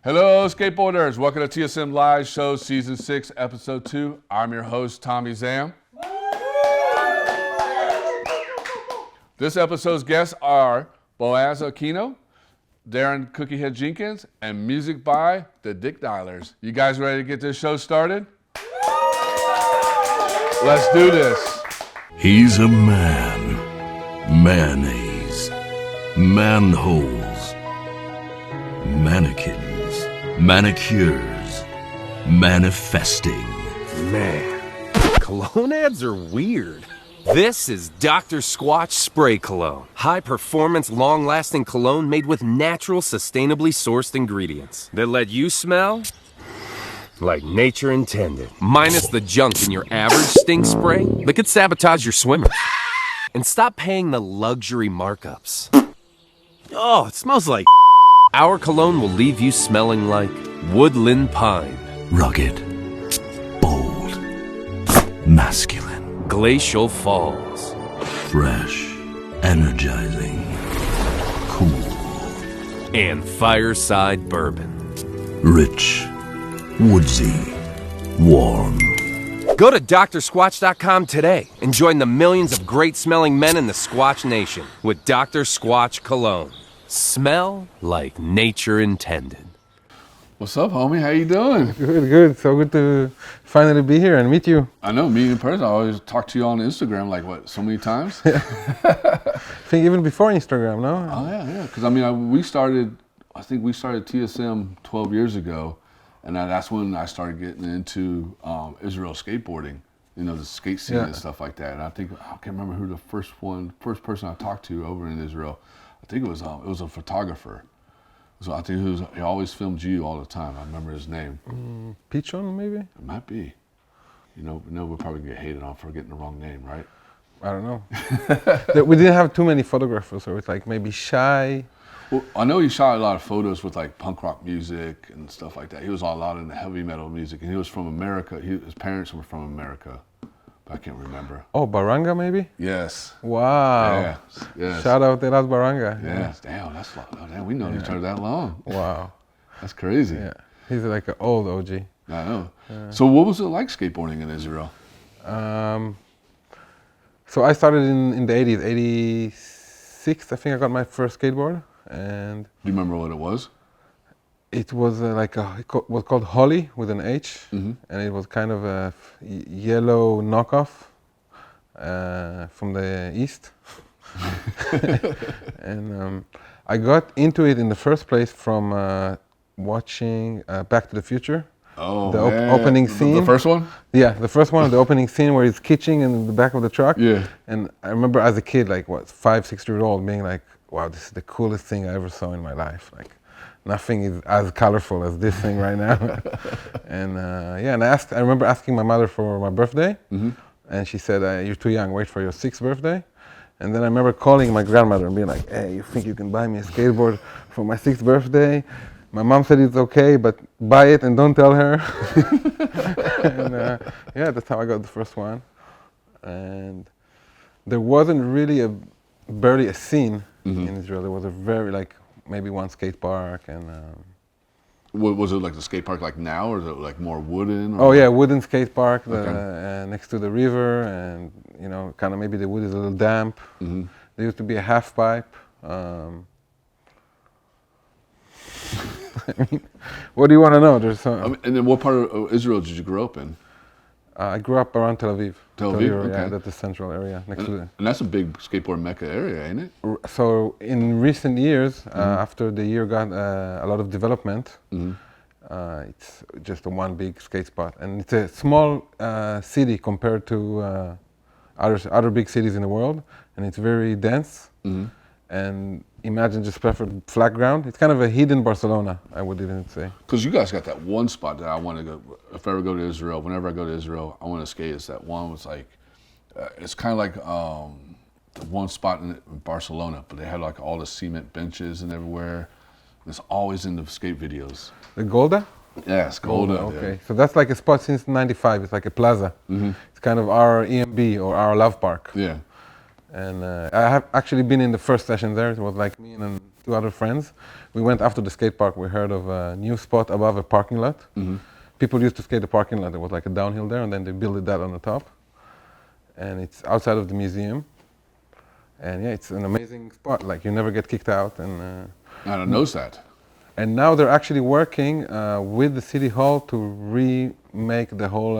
Hello, skateboarders. Welcome to TSM Live Show Season 6, Episode 2. I'm your host, Tommie Zam. This episode's guests are Boaz Aquino, Darin Cookiehead Jenkins, and music by the Dick Dialers. You guys ready to get this show started? Let's do this. He's a man. Mayonnaise. Manholes. Mannequins. Manicures. Manifesting. Man, cologne ads are weird. This is Dr. Squatch Spray Cologne. High-performance, long-lasting cologne made with natural, sustainably sourced ingredients that let you smell like nature intended. Minus the junk in your average stink spray that could sabotage your swimmers. And stop paying the luxury markups. Oh, it smells like Our cologne will leave you smelling like woodland pine. Rugged. Bold. Masculine. Glacial Falls. Fresh. Energizing. Cool. And Fireside Bourbon. Rich. Woodsy. Warm. Go to drsquatch.com today and join the millions of great-smelling men in the Squatch Nation with Dr. Squatch Cologne. Smell like nature intended. What's up, homie? How you doing? Good. So good to finally be here and meet you. I know, me in person. I always talk to you on Instagram, like, what, so many times? I think even before Instagram, no? Oh, yeah. Because, I think we started TSM 12 years ago, and that's when I started getting into Israel skateboarding, you know, the skate scene and stuff like that. And I can't remember who the first person I talked to over in Israel. I think it was a photographer. So I think he always filmed you all the time. I remember his name. Pichon, maybe? It might be. You know, we'll probably get hated on for getting the wrong name, right? I don't know. We didn't have too many photographers, so it's like maybe Shy. Well, I know he shot a lot of photos with like punk rock music and stuff like that. He was a lot in the heavy metal music, and he was from America. His parents were from America, but I can't remember. Oh, Baranga, maybe? Yes. Wow. Yes. Shout out to Las Baranga. Yes. Damn, damn, we known each other that long. Wow. That's crazy. Yeah. He's like an old OG. I know. So what was it like skateboarding in Israel? So I started in the 80s, 86, I think I got my first skateboard. And do you remember what it was? It was it was called Holly with an H, and it was kind of a yellow knockoff from the East. And I got into it in the first place from watching Back to the Future. Oh, the opening scene. The first one? Yeah, the first one, the opening scene where he's kitching in the back of the truck. Yeah. And I remember as a kid, like 5, 6 years old, being like, wow, this is the coolest thing I ever saw in my life. Like, nothing is as colorful as this thing right now. And and I remember asking my mother for my birthday, and she said, "You're too young. Wait for your 6th birthday." And then I remember calling my grandmother and being like, "Hey, you think you can buy me a skateboard for my 6th birthday?" My mom said it's okay, but buy it and don't tell her. And that's how I got the first one. And there wasn't really barely a scene in Israel. There was a very maybe one skate park and. Was it like the skate park like now, or is it like more wooden? Oh yeah, wooden skate park next to the river, and you know, kind of maybe the wood is a little damp. There used to be a half pipe. I mean, what do you want to know? There's some. And then what part of Israel did you grow up in? I grew up around Tel Aviv. Tel Aviv, okay. Yeah, that's the central area next to the. And that's a big skateboard mecca area, ain't it? So in recent years, after the year got a lot of development, it's just a one big skate spot, and it's a small city compared to other big cities in the world, and it's very dense. And imagine just perfect flat ground. It's kind of a hidden Barcelona, I would even say. Because you guys got that one spot that I want to go. If I ever go to Israel, whenever I go to Israel, I want to skate. It's that one was like, it's kind of like the one spot in Barcelona, but they had like all the cement benches and everywhere. It's always in the skate videos. The Golda? Yes, Golda. Okay, yeah. So that's like a spot since '95. It's like a plaza. It's kind of our EMB or our love park. Yeah. And I have actually been in the first session there. It was like me and 2 other friends. We went after the skate park. We heard of a new spot above a parking lot. People used to skate the parking lot. There was like a downhill there, and then they built that on the top. And it's outside of the museum. And yeah, it's an amazing spot. Like you never get kicked out. And I don't know that. and now they're actually working with the city hall to remake the whole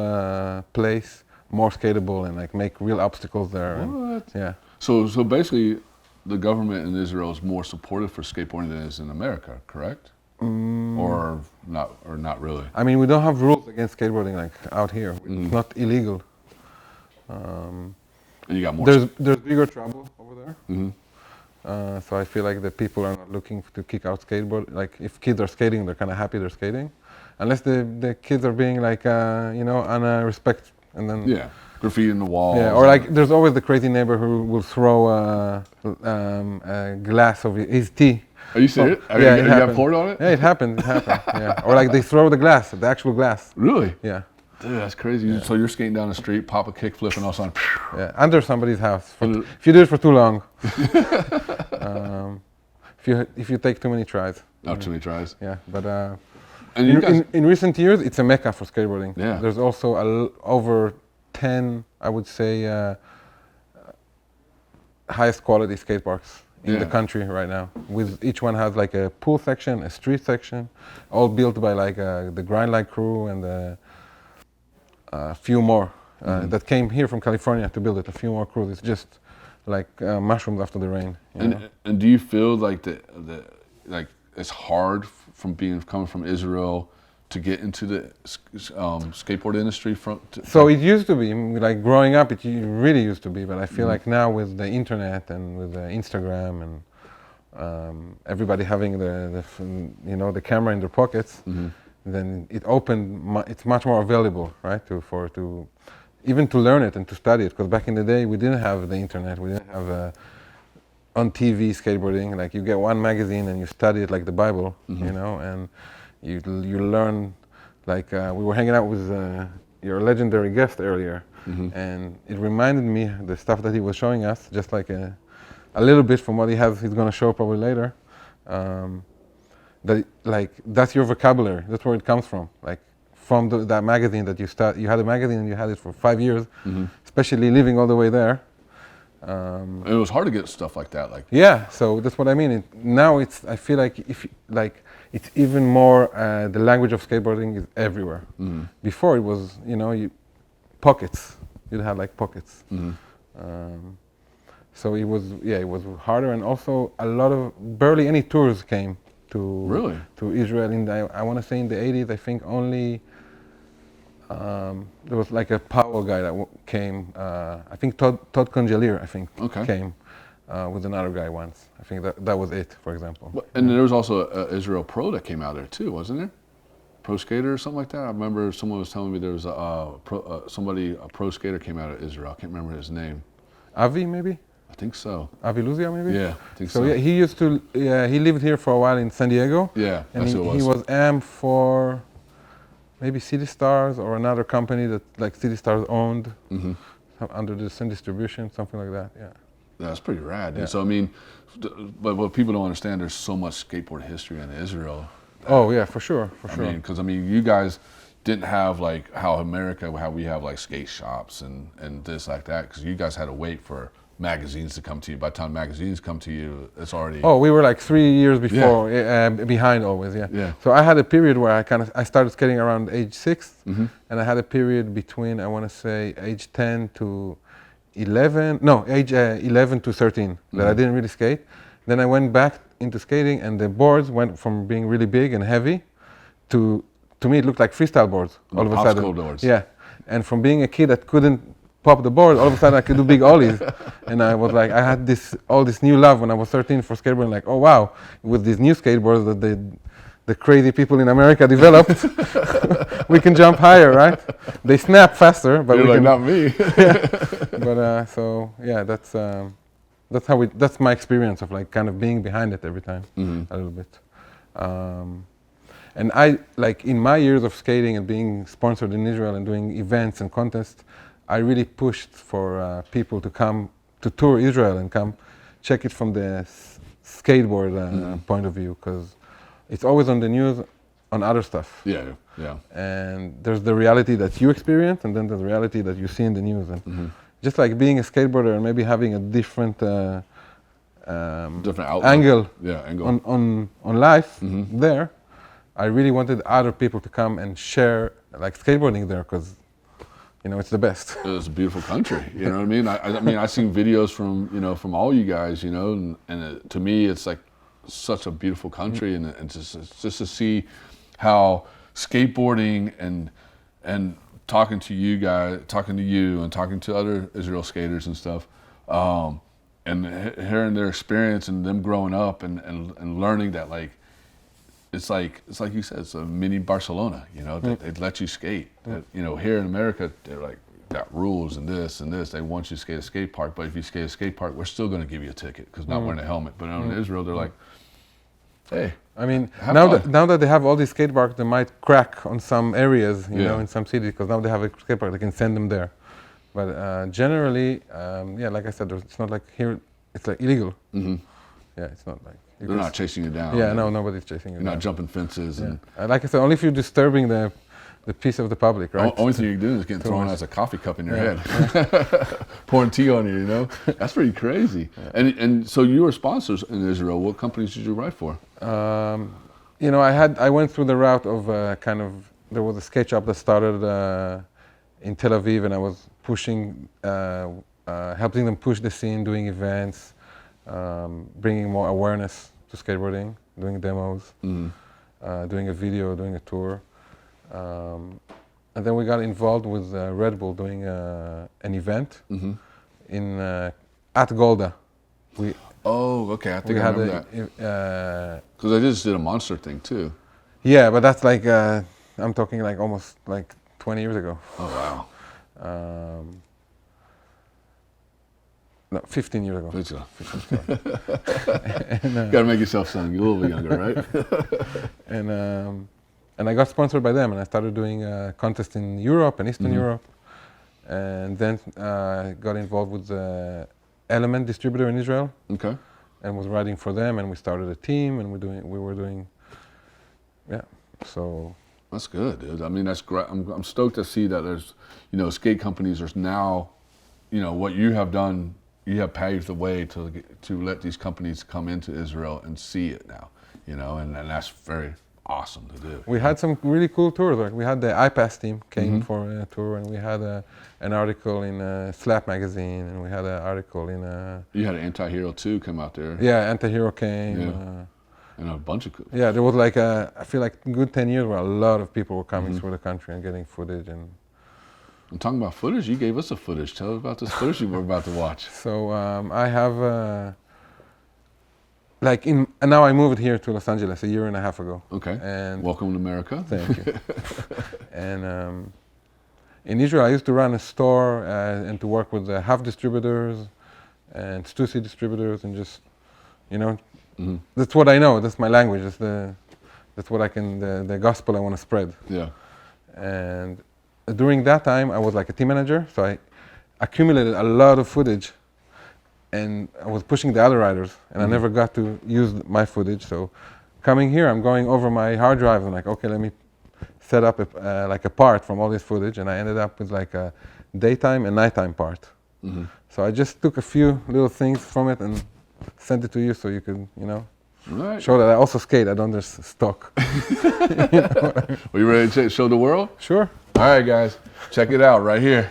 place more skatable and like make real obstacles there. What? Yeah. So basically, the government in Israel is more supportive for skateboarding than it is in America, correct? Or not really? I mean, we don't have rules against skateboarding like out here. It's not illegal. And you got more. There's bigger trouble over there. So I feel like the people are not looking to kick out skateboard. Like if kids are skating, they're kind of happy they're skating, unless the kids are being like respect and then Graffiti in the walls. Yeah, or like there's always the crazy neighbor who will throw a glass of his tea. Are you serious? Yeah, you got poured on it? Yeah, it happened. Yeah, or like they throw the glass, the actual glass. Really? Yeah. Dude, that's crazy. Yeah. So you're skating down the street, pop a kickflip, and all of a sudden, yeah, under somebody's house. If you do it for too long, if you take too many tries. Not too many tries. Yeah, but and in recent years, it's a mecca for skateboarding. Yeah. There's also over 10, I would say, highest quality skate parks in the country right now. With each one has like a pool section, a street section, all built by like the Grindline crew and a few more that came here from California to build it. A few more crews. It's just like mushrooms after the rain. And do you feel like like it's hard from coming from Israel to get into the skateboard industry So it used to be, like growing up, it really used to be, but I feel like now with the internet and with the Instagram and everybody having the camera in their pockets, then it's much more available, right, even to learn it and to study it, because back in the day we didn't have the internet, we didn't have on TV skateboarding, like you get one magazine and you study it like the Bible, and you learn, like we were hanging out with your legendary guest earlier, and it reminded me the stuff that he was showing us, just like a little bit from what he's going to show probably later, that's your vocabulary, that's where it comes from, like from that magazine that you had a magazine and you had it for 5 years, especially living all the way there. It was hard to get stuff like that. Yeah, so that's what I mean. Now I feel like it's even more, the language of skateboarding is everywhere. Before it was, pockets. You'd have like pockets. So it was harder, and also barely any tours came to Israel. I want to say in the 80s, I think only there was like a Powell guy that came. I think Todd Congelier, came with another guy once. I think that was it, for example. And there was also a Israel Pro that came out there too, wasn't there? Pro skater or something like that. I remember someone was telling me there was a pro skater came out of Israel. I can't remember his name. Avi, maybe? I think so. Avi Luzia, maybe? Yeah, I think so. So yeah, he lived here for a while in San Diego. Yeah, and that's who it was. He was AM for maybe City Stars or another company that like City Stars owned under the same distribution, something like that. Yeah. That's pretty rad. Yeah. And so I mean, but what people don't understand, there's so much skateboard history in Israel. Oh yeah, for sure. I mean, because you guys didn't have like how we have like skate shops and this like that, because you guys had to wait for magazines to come to you. By the time magazines come to you, it's already... Oh, we were like 3 years before, behind always, yeah. So I had a period where I started skating around age 6, and I had a period between, I want to say, age 10 to 11, no, age 11 to 13, that I didn't really skate. Then I went back into skating, and the boards went from being really big and heavy to me it looked like freestyle boards all of a sudden. Popsicle boards. Yeah, and from being a kid that couldn't pop the board, all of a sudden I could do big ollies. And I was like, I had all this new love when I was 13 for skateboarding, like, oh wow, with these new skateboards that the crazy people in America developed, we can jump higher, right? They snap faster, but You're like, not me. But so yeah, that's my experience of like kind of being behind it every time, a little bit. And I, like in my years of skating and being sponsored in Israel and doing events and contests, I really pushed for people to come to tour Israel and come check it from the skateboard point of view, because it's always on the news on other stuff. Yeah, yeah. And there's the reality that you experience, and then there's the reality that you see in the news. And just like being a skateboarder and maybe having a different Different outlook. angle Yeah, on life there, I really wanted other people to come and share like skateboarding there, because you know it's the best. It's a beautiful country. You know what I mean? I mean, I've seen videos from from all you guys. And to me, it's like such a beautiful country, and just to see how skateboarding and talking to you guys, talking to you, and talking to other Israel skaters and stuff, and hearing their experience and them growing up and learning that it's like you said, it's a mini Barcelona. They let you skate. Here in America, they're like got rules and this and this. They want you to skate a skate park, but if you skate a skate park, we're still going to give you a ticket because not wearing a helmet. But in Israel, they're like, hey. I mean, now that they have all these skate parks, they might crack on some areas, you know, in some cities, because now they have a skate park, they can send them there. But generally, like I said, it's not like here, it's like illegal. Yeah, it's not like... They're not chasing you down. Yeah, no, nobody's chasing you down. You're not jumping fences. And like I said, only if you're disturbing the peace of the public, right? Only thing you can do is get thrown as a coffee cup in your head. Pouring tea on you, That's pretty crazy. And so you were sponsors in Israel. What companies did you ride for? I went through the route of there was a skate shop that started in Tel Aviv, and I was pushing, helping them push the scene, doing events, bringing more awareness to skateboarding, doing demos, doing a video, doing a tour. And then we got involved with Red Bull doing an event at Golda. Okay, I think I remember that. Because I just did a monster thing too. Yeah, but that's like, I'm talking like almost like 20 years ago. Oh, wow. No, 15 years ago. 15. You gotta make yourself sound a little bit younger, right? And I got sponsored by them, and I started doing contests in Europe and Eastern Europe, and then got involved with the Element distributor in Israel. Okay. And was riding for them, and we started a team, and we were doing, so. That's good, dude. I mean, that's great. I'm stoked to see that there's, skate companies are now, what you have done. You have paved the way to let these companies come into Israel and see it now, and that's very awesome to do. We had some really cool tours. Like we had the iPass team came for a tour, and we had an article in Slap magazine, and we had an article in. You had an Anti-Hero 2 come out there. Yeah, Anti-Hero came. Yeah. And a bunch of. Yeah, there was like I feel like a good 10 years where a lot of people were coming through the country and getting footage and. I'm talking about footage. You gave us a footage. Tell us about this footage you were about to watch. So I have, and now I moved here to Los Angeles a year and a half ago. Okay. And welcome to America. Thank you. And in Israel, I used to run a store and to work with half distributors and Stussy distributors, and just, that's what I know. That's my language. That's what I can. The gospel I want to spread. Yeah. And during that time, I was like a team manager, so I accumulated a lot of footage, and I was pushing the other riders, and I never got to use my footage. So coming here, I'm going over my hard drives, and like, okay, let me set up a part from all this footage, and I ended up with like a daytime and nighttime part. So I just took a few little things from it and sent it to you so you could, right. show that I also skate. I don't just stock. Are you ready to show the world? Sure. All right, guys, check it out right here.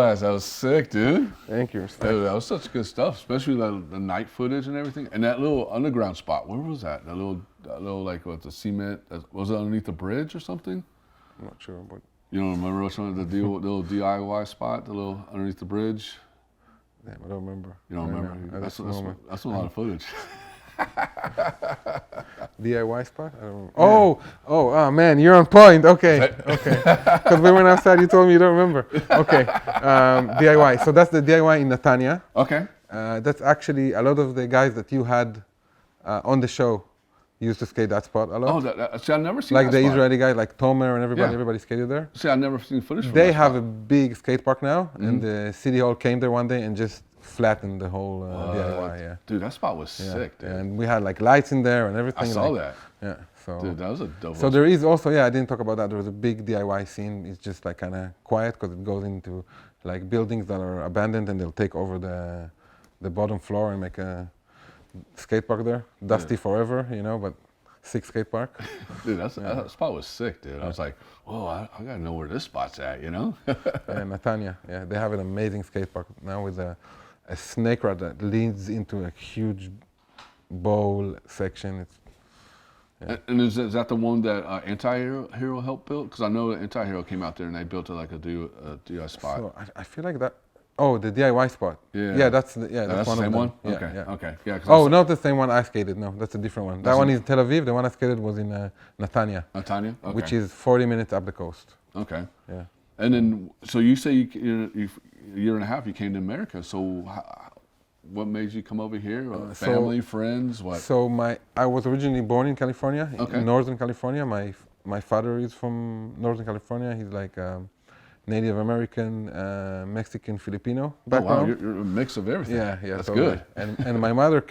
Boaz. That was sick, dude. Thank you. Dude, that was such good stuff, especially the night footage and everything. And that little underground spot, where was that? That little like, what, the cement, was it underneath the bridge or something? I'm not sure, but You don't remember which one, the little DIY spot, the little underneath the bridge? damn, I don't remember. You don't remember? That's a lot of footage. DIY spot? I don't remember. Oh, man, you're on point. Okay. Because we went outside, you told me you don't remember. Okay. DIY. So that's the DIY in Netanya. Okay. That's actually a lot of the guys that you had on the show used to skate that spot a lot. Oh, see, I've never seen like that the spot. Israeli guys, like Tomer and everybody, Yeah. everybody skated there. See, I've never seen footage from They that have spot. a big skate park now, and the city hall came there one day and just flattened the whole DIY. Yeah. Dude, that spot was Yeah. sick, dude. And we had like lights in there and everything. I saw like, that. Yeah. So. Dude, that was a dope. So there is also, I didn't talk about that. There was a big DIY scene. It's just like kind of quiet because it goes into like buildings that are abandoned and they'll take over the bottom floor and make a skate park there. Dusty forever, but sick skate park. Dude, that spot was sick, dude. I was like, whoa, I gotta know where this spot's at, And Netanya, they have an amazing skate park now with a snake rod that leads into a huge bowl section. And is that the one that Anti-Hero helped build? Because I know that Anti-Hero came out there and they built it like a DIY spot. So I feel like that. Oh, the DIY spot. Yeah. Yeah, that's one the of same them. one? Yeah, Okay, yeah. okay. Yeah, Oh, not the same one I skated. No, that's a different one. That one is Tel Aviv. The one I skated was in Netanya, Tanya? Okay. which is 40 minutes up the coast. Okay. Yeah. And then, so you say you a year and a half you came to America. So what made you come over here? Or family, friends, what? So I was originally born in California, Okay. in Northern California. My father is from Northern California. He's like Native American, Mexican, Filipino Oh, wow, background. you're a mix of everything. Yeah, That's so, good. And my mother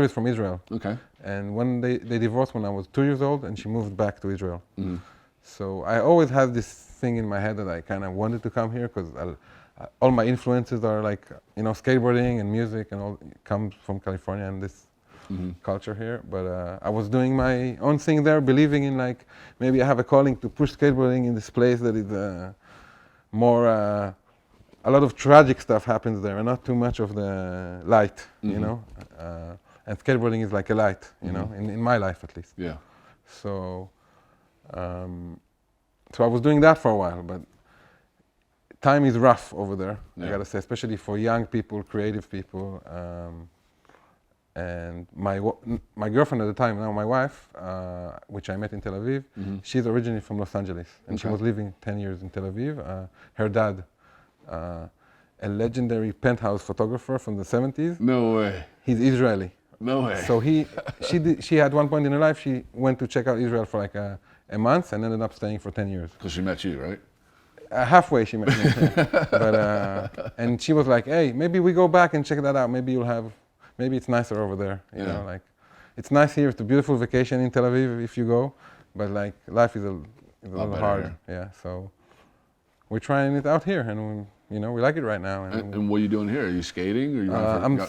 is from Israel. Okay. And when they divorced when I was 2 years old, and she moved back to Israel. Mm-hmm. So I always had this thing in my head that I kind of wanted to come here because all my influences are like, skateboarding and music and all comes from California and this culture here. But I was doing my own thing there, believing in like, maybe I have a calling to push skateboarding in this place that is more, a lot of tragic stuff happens there and not too much of the light, and skateboarding is like a light, in my life at least. Yeah. So I was doing that for a while, but time is rough over there, I gotta say, especially for young people, creative people. And my girlfriend at the time, now my wife, which I met in Tel Aviv, she's originally from Los Angeles, and she was living 10 years in Tel Aviv. Her dad, a legendary penthouse photographer from the 70s. No way. He's Israeli. No way. So she had one point in her life, she went to check out Israel for like a month and ended up staying for 10 years. Because she met you, right? Halfway she met me. But, and she was like, hey, maybe we go back and check that out. Maybe it's nicer over there. You know, like, it's nice here. It's a beautiful vacation in Tel Aviv if you go, but like life is a little hard. Here. Yeah, so we're trying it out here, and we like it right now. And what are you doing here? Are you skating? Or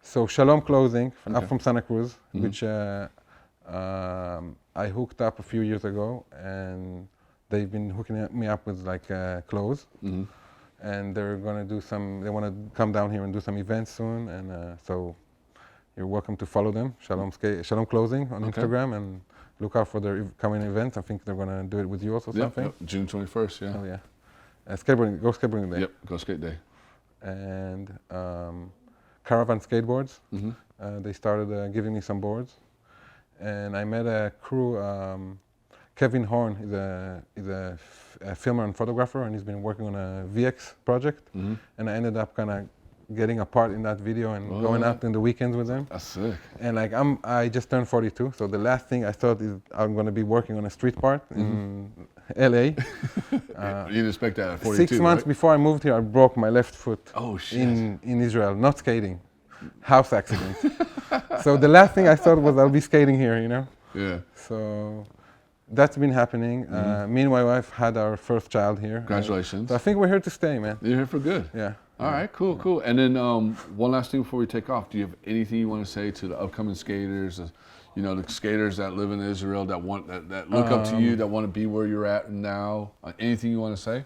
So Shalom Clothing up from Santa Cruz, which I hooked up a few years ago, and they've been hooking me up with like clothes. And they're gonna they want to come down here and do some events soon, and so you're welcome to follow them, Shalom Clothing on Instagram, and look out for their coming events. I think they're gonna do it with you also, something. Yep, June 21st, yeah. Oh yeah, Go Skateboarding Day. Yep, Go Skate Day. And Caravan Skateboards, they started giving me some boards, and I met a crew. Kevin Horn is a filmer and photographer, and he's been working on a VX project. And I ended up kind of getting a part in that video and going out in the weekends with them. That's sick. And like I just turned 42, so the last thing I thought is I'm going to be working on a street part in LA. You didn't expect that at 42, 6 months right? before I moved here, I broke my left foot. Oh shit! In Israel, not skating, house accident. So the last thing I thought was I'll be skating here, Yeah. So that's been happening. Me and my wife had our first child here. Congratulations. So I think we're here to stay, man. You're here for good. Yeah. All right, cool. And then one last thing before we take off. Do you have anything you want to say to the upcoming skaters? you know, the skaters that live in Israel that look up to you, that want to be where you're at now? Anything you want to say?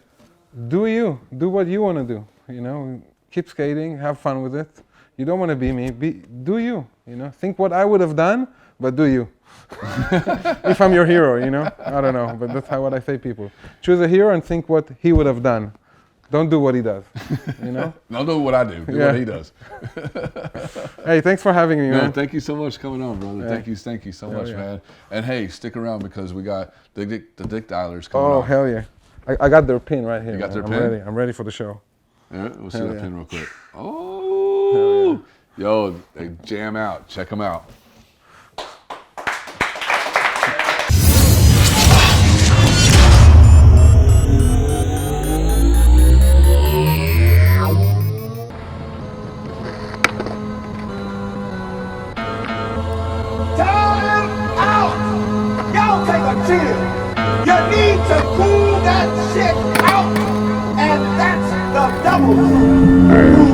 Do you. Do what you want to do, you know. Keep skating, have fun with it. You don't want to be me, do you, you know. Think what I would have done, but do you. If I'm your hero, you know. I don't know, but that's what I say people. Choose a hero and think what he would have done. Don't do what he does, you know? Don't do what I do. Do what he does. Hey, thanks for having me, man. Thank you so much for coming on, brother. Yeah. Thank you so much, man. And hey, stick around because we got the Dick Dialers coming on. Oh, hell yeah. I got their pin right here. You got their pin? Ready. I'm ready for the show. All right, we'll see that pin real quick. Oh, yo, they jam out. Check them out. You need to cool that shit out, and that's the double.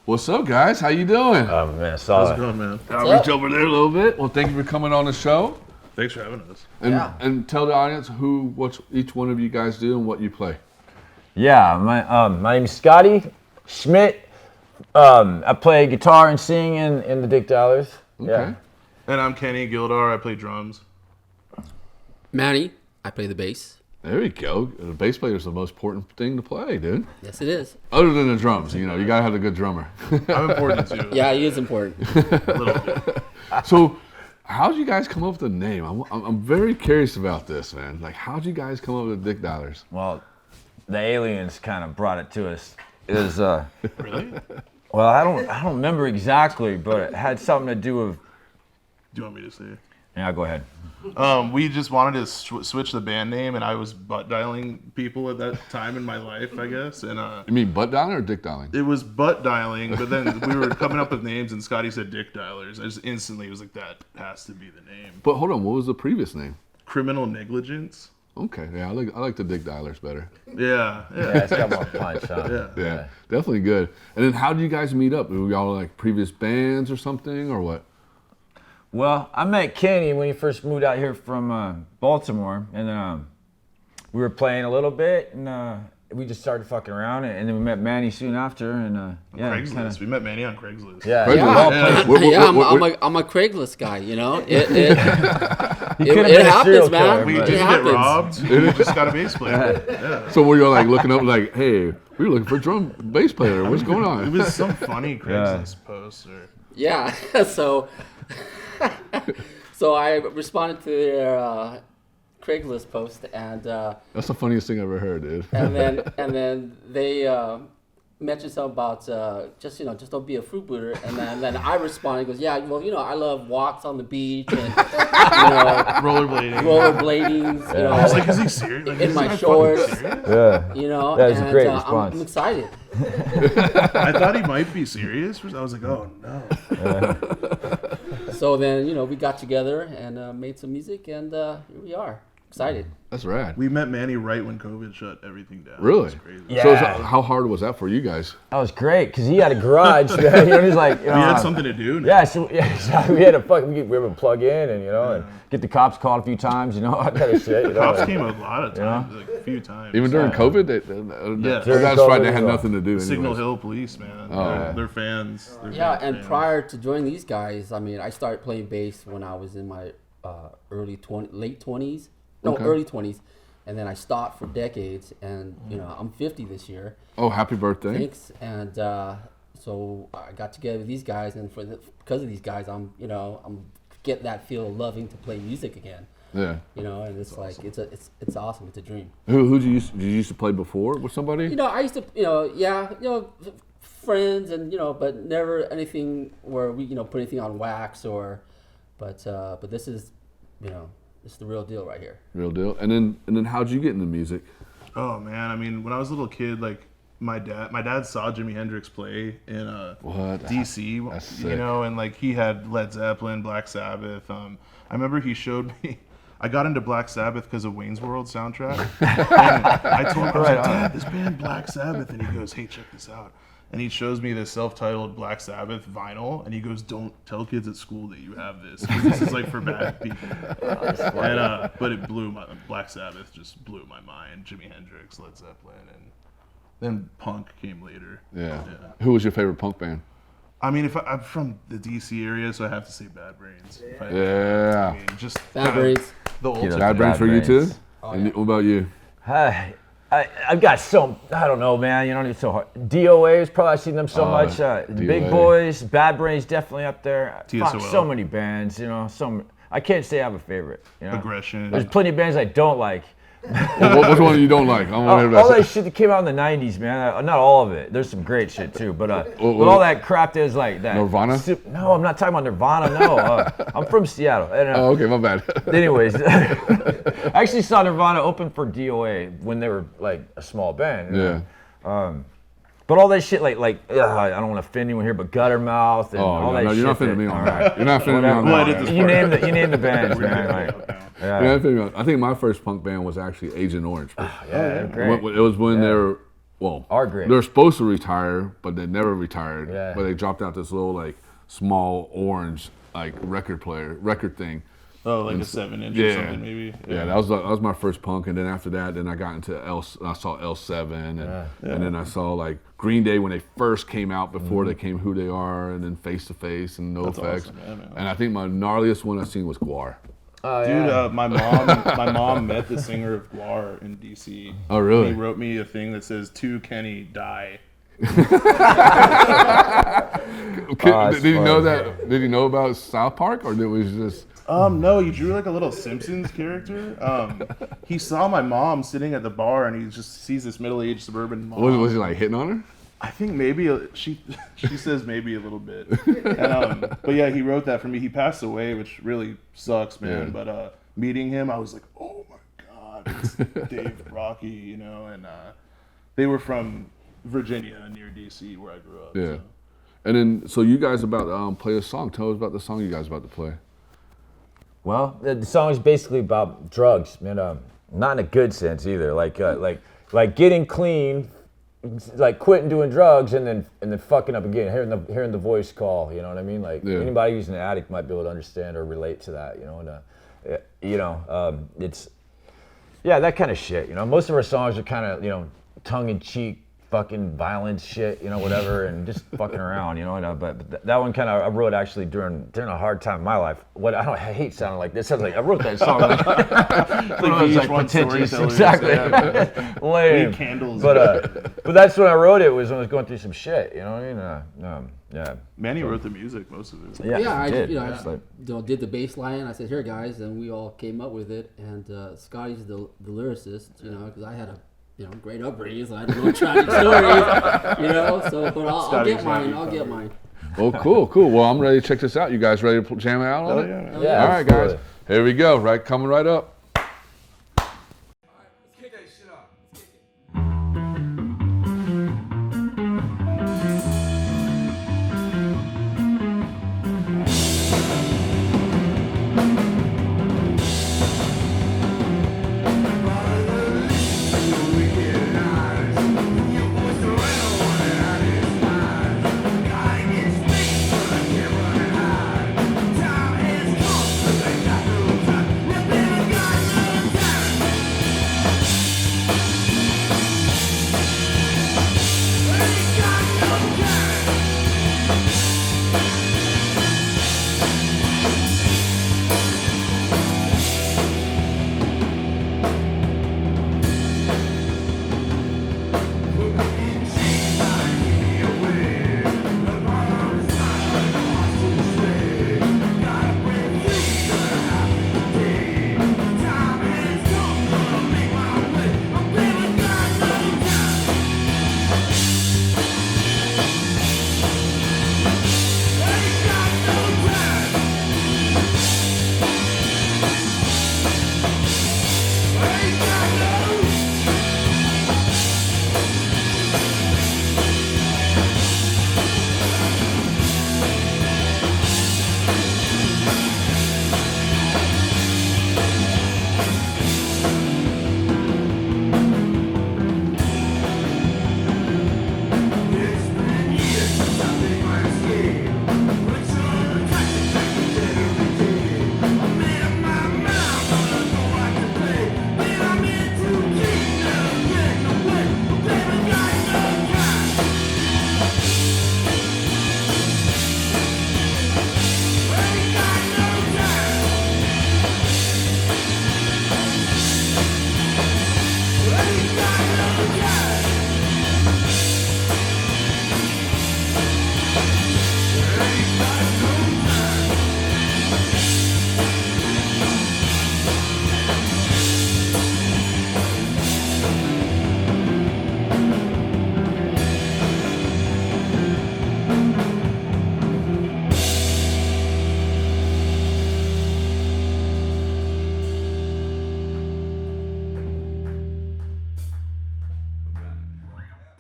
What's up, guys? How you doing? Oh, man, solid. How's it going, man? I'll reach over there a little bit. Well, thank you for coming on the show. Thanks for having us. And tell the audience what each one of you guys do and what you play. Yeah, my name's Scotty Schmidt. I play guitar and sing in the Dick Dialers. Okay. Yeah. And I'm Kenny Gildar. I play drums. Manny, I play the bass. There we go. The bass player is the most important thing to play, dude. Yes, it is. Other than the drums, you know, you gotta have a good drummer. I'm important too. Yeah, he is important. A little bit. So, how'd you guys come up with the name? I'm very curious about this, man. Like, how'd you guys come up with the Dick Dialers? Well, the aliens kind of brought it to us. It was Really? well, I don't remember exactly, but it had something to do with. Do you want me to say? Yeah, go ahead. We just wanted to switch the band name, and I was butt dialing people at that time in my life, I guess. And You mean butt dialing or dick dialing? it was butt dialing, but then we were coming up with names, and Scotty said Dick Dialers. I just instantly was like, that has to be the name. But hold on, what was the previous name? Criminal negligence. Okay, yeah, I like the Dick Dialers better. Yeah. Yeah, it's got more punch, huh? Yeah, definitely good. And then how did you guys meet up? Were y'all like previous bands or something, or what? Well, I met Kenny when he first moved out here from Baltimore, and we were playing a little bit, and we just started fucking around, and then we met Manny soon after, and yeah, Craigslist. kinda, We met Manny on Craigslist. yeah, I'm a Craigslist guy, you know. It happens, man. We It didn't get happens. robbed. We just got a bass player. Yeah. So were you like looking up like, hey, we were looking for a bass player. What's going It on? was some funny Craigslist post. Or... Yeah. So I responded to their Craigslist post, and That's the funniest thing I've ever heard, dude. and then they mentioned something about just don't be a fruit booter, and then I responded, goes, yeah, well, I love walks on the beach and rollerblading, I was like, is he serious? Like, in is my this guy shorts, fucking serious? That was a great I'm response. excited. I thought he might be serious. I was like, oh no. So then we got together and made some music, and here we are. excited. That's rad. We met Manny right when COVID shut everything down. Really? It was crazy. Yeah. So how hard was that for you guys? That was great because he had a garage. Man. You know, he's like, We had something to do. Yeah, so we had to we were able to plug in and and get the cops called a few times. You know, that kind of shit. You know, Cops came a lot of times, like a few times. Even during COVID, Yeah. that's right. COVID They had as well. nothing to do. Signal anyways. Hill Police, man. They're fans. They're Yeah, big and fans. prior to joining these guys, I mean, I started playing bass when I was in my late 20s, early 20s, and then I stopped for decades. And I'm 50 this year. Oh, happy birthday! Thanks. And so I got together with these guys, and because of these guys, I'm getting that feel of loving to play music again. Yeah. And it's like awesome. It's awesome. It's a dream. Who did you used to play before with somebody? I used to friends and but never anything where we put anything on wax but this is it's the real deal right here. Real deal. And then how'd you get into music? Oh man, I mean, when I was a little kid, like my dad saw Jimi Hendrix play in DC, That's sick. and like he had Led Zeppelin, Black Sabbath. I remember he showed me. I got into Black Sabbath because of Wayne's World soundtrack. And I told him, I was like, Dad, this band Black Sabbath, and he goes, hey, check this out. And he shows me this self-titled Black Sabbath vinyl, and he goes, don't tell kids at school that you have this, because this is like for bad people. And but it Black Sabbath just blew my mind. Jimi Hendrix, Led Zeppelin, and then punk came later. Yeah. Who was your favorite punk band? I mean, if I'm from the DC area, so I have to say Bad Brains. Yeah. I mean, just Bad Brains. the old Bad Brains for you too? Oh, And yeah. what about you? I've got I don't know, man. It's so hard. DOA's probably I've seen them so much. The Big DOA. Boys, Bad Brains definitely up there. Fuck, TSOL. so many bands, I can't say I have a favorite. Aggression. There's plenty of bands I don't like. Which one you don't like? I want to hear All that that. shit that came out in the 90s, man. Not all of it. There's some great shit too. But all that crap that is like that. Nirvana? No, I'm not talking about Nirvana, no. I'm from Seattle. And, Oh, okay, my bad. anyways, I actually saw Nirvana open for DOA when they were like a small band. Yeah. But all that shit, I don't want to offend anyone here, but Guttermouth and all that no, shit. you're not offending me on that. You're not offending me on Well, I that. did this You part. name the bands, man. You're not offending me on- I think my first punk band was actually Agent Orange. Yeah, great. It was when they were, Are great. they were supposed to retire, but they never retired. Yeah. But they dropped out this little small orange record thing. Oh, like a 7-inch or something, maybe. Yeah, that was my first punk, and then after that, then I got into I saw L7, and then I saw Green Day when they first came out before they came Who They Are, and then Face to Face and No Effects, awesome, man. and I think my gnarliest one I seen was Guar. Dude, my mom met the singer of Guar in DC. Oh, really? And he wrote me a thing that says, "To Kenny, die." Did he know that? Did he know about South Park, or did it was just? No, he drew like a little Simpsons character. He saw my mom sitting at the bar, and he just sees this middle-aged suburban mom. Was he hitting on her? I think maybe she says maybe a little bit. And, but yeah, he wrote that for me. He passed away, which really sucks, man. Yeah. But meeting him, I was like, oh my God, it's Dave Rocky, and they were from Virginia near DC where I grew up. Yeah. So. And then, so you guys about to play a song. Tell us about the song you guys about to play. Well, the song is basically about drugs, man. Not in a good sense either. Like getting clean, like quitting doing drugs and then fucking up again. Hearing the voice call. You know what I mean? Like anybody who's an addict might be able to understand or relate to that. It's that kind of shit. Most of our songs are kind of tongue in cheek. Fucking violent shit, whatever, and just fucking around, But that one I wrote actually during a hard time in my life. I hate sounding like this. Sounds like I wrote that song. VH1 pretentious, storytellers, exactly. yeah. Lame. Leave candles. But that's when I wrote it. Was when I was going through some shit. You know what I mean? Yeah. Manny wrote the music, most of it. Yeah, I did. did the bass line. I said, "Here, guys," and we all came up with it. And Scotty's the lyricist, because I had a great upbringing, so I had no tragic stories, So, but I'll get mine. I'll get mine. Oh, cool. Well, I'm ready to check this out. You guys ready to jam out on it? Yeah. All right, guys. Here we go. Coming right up.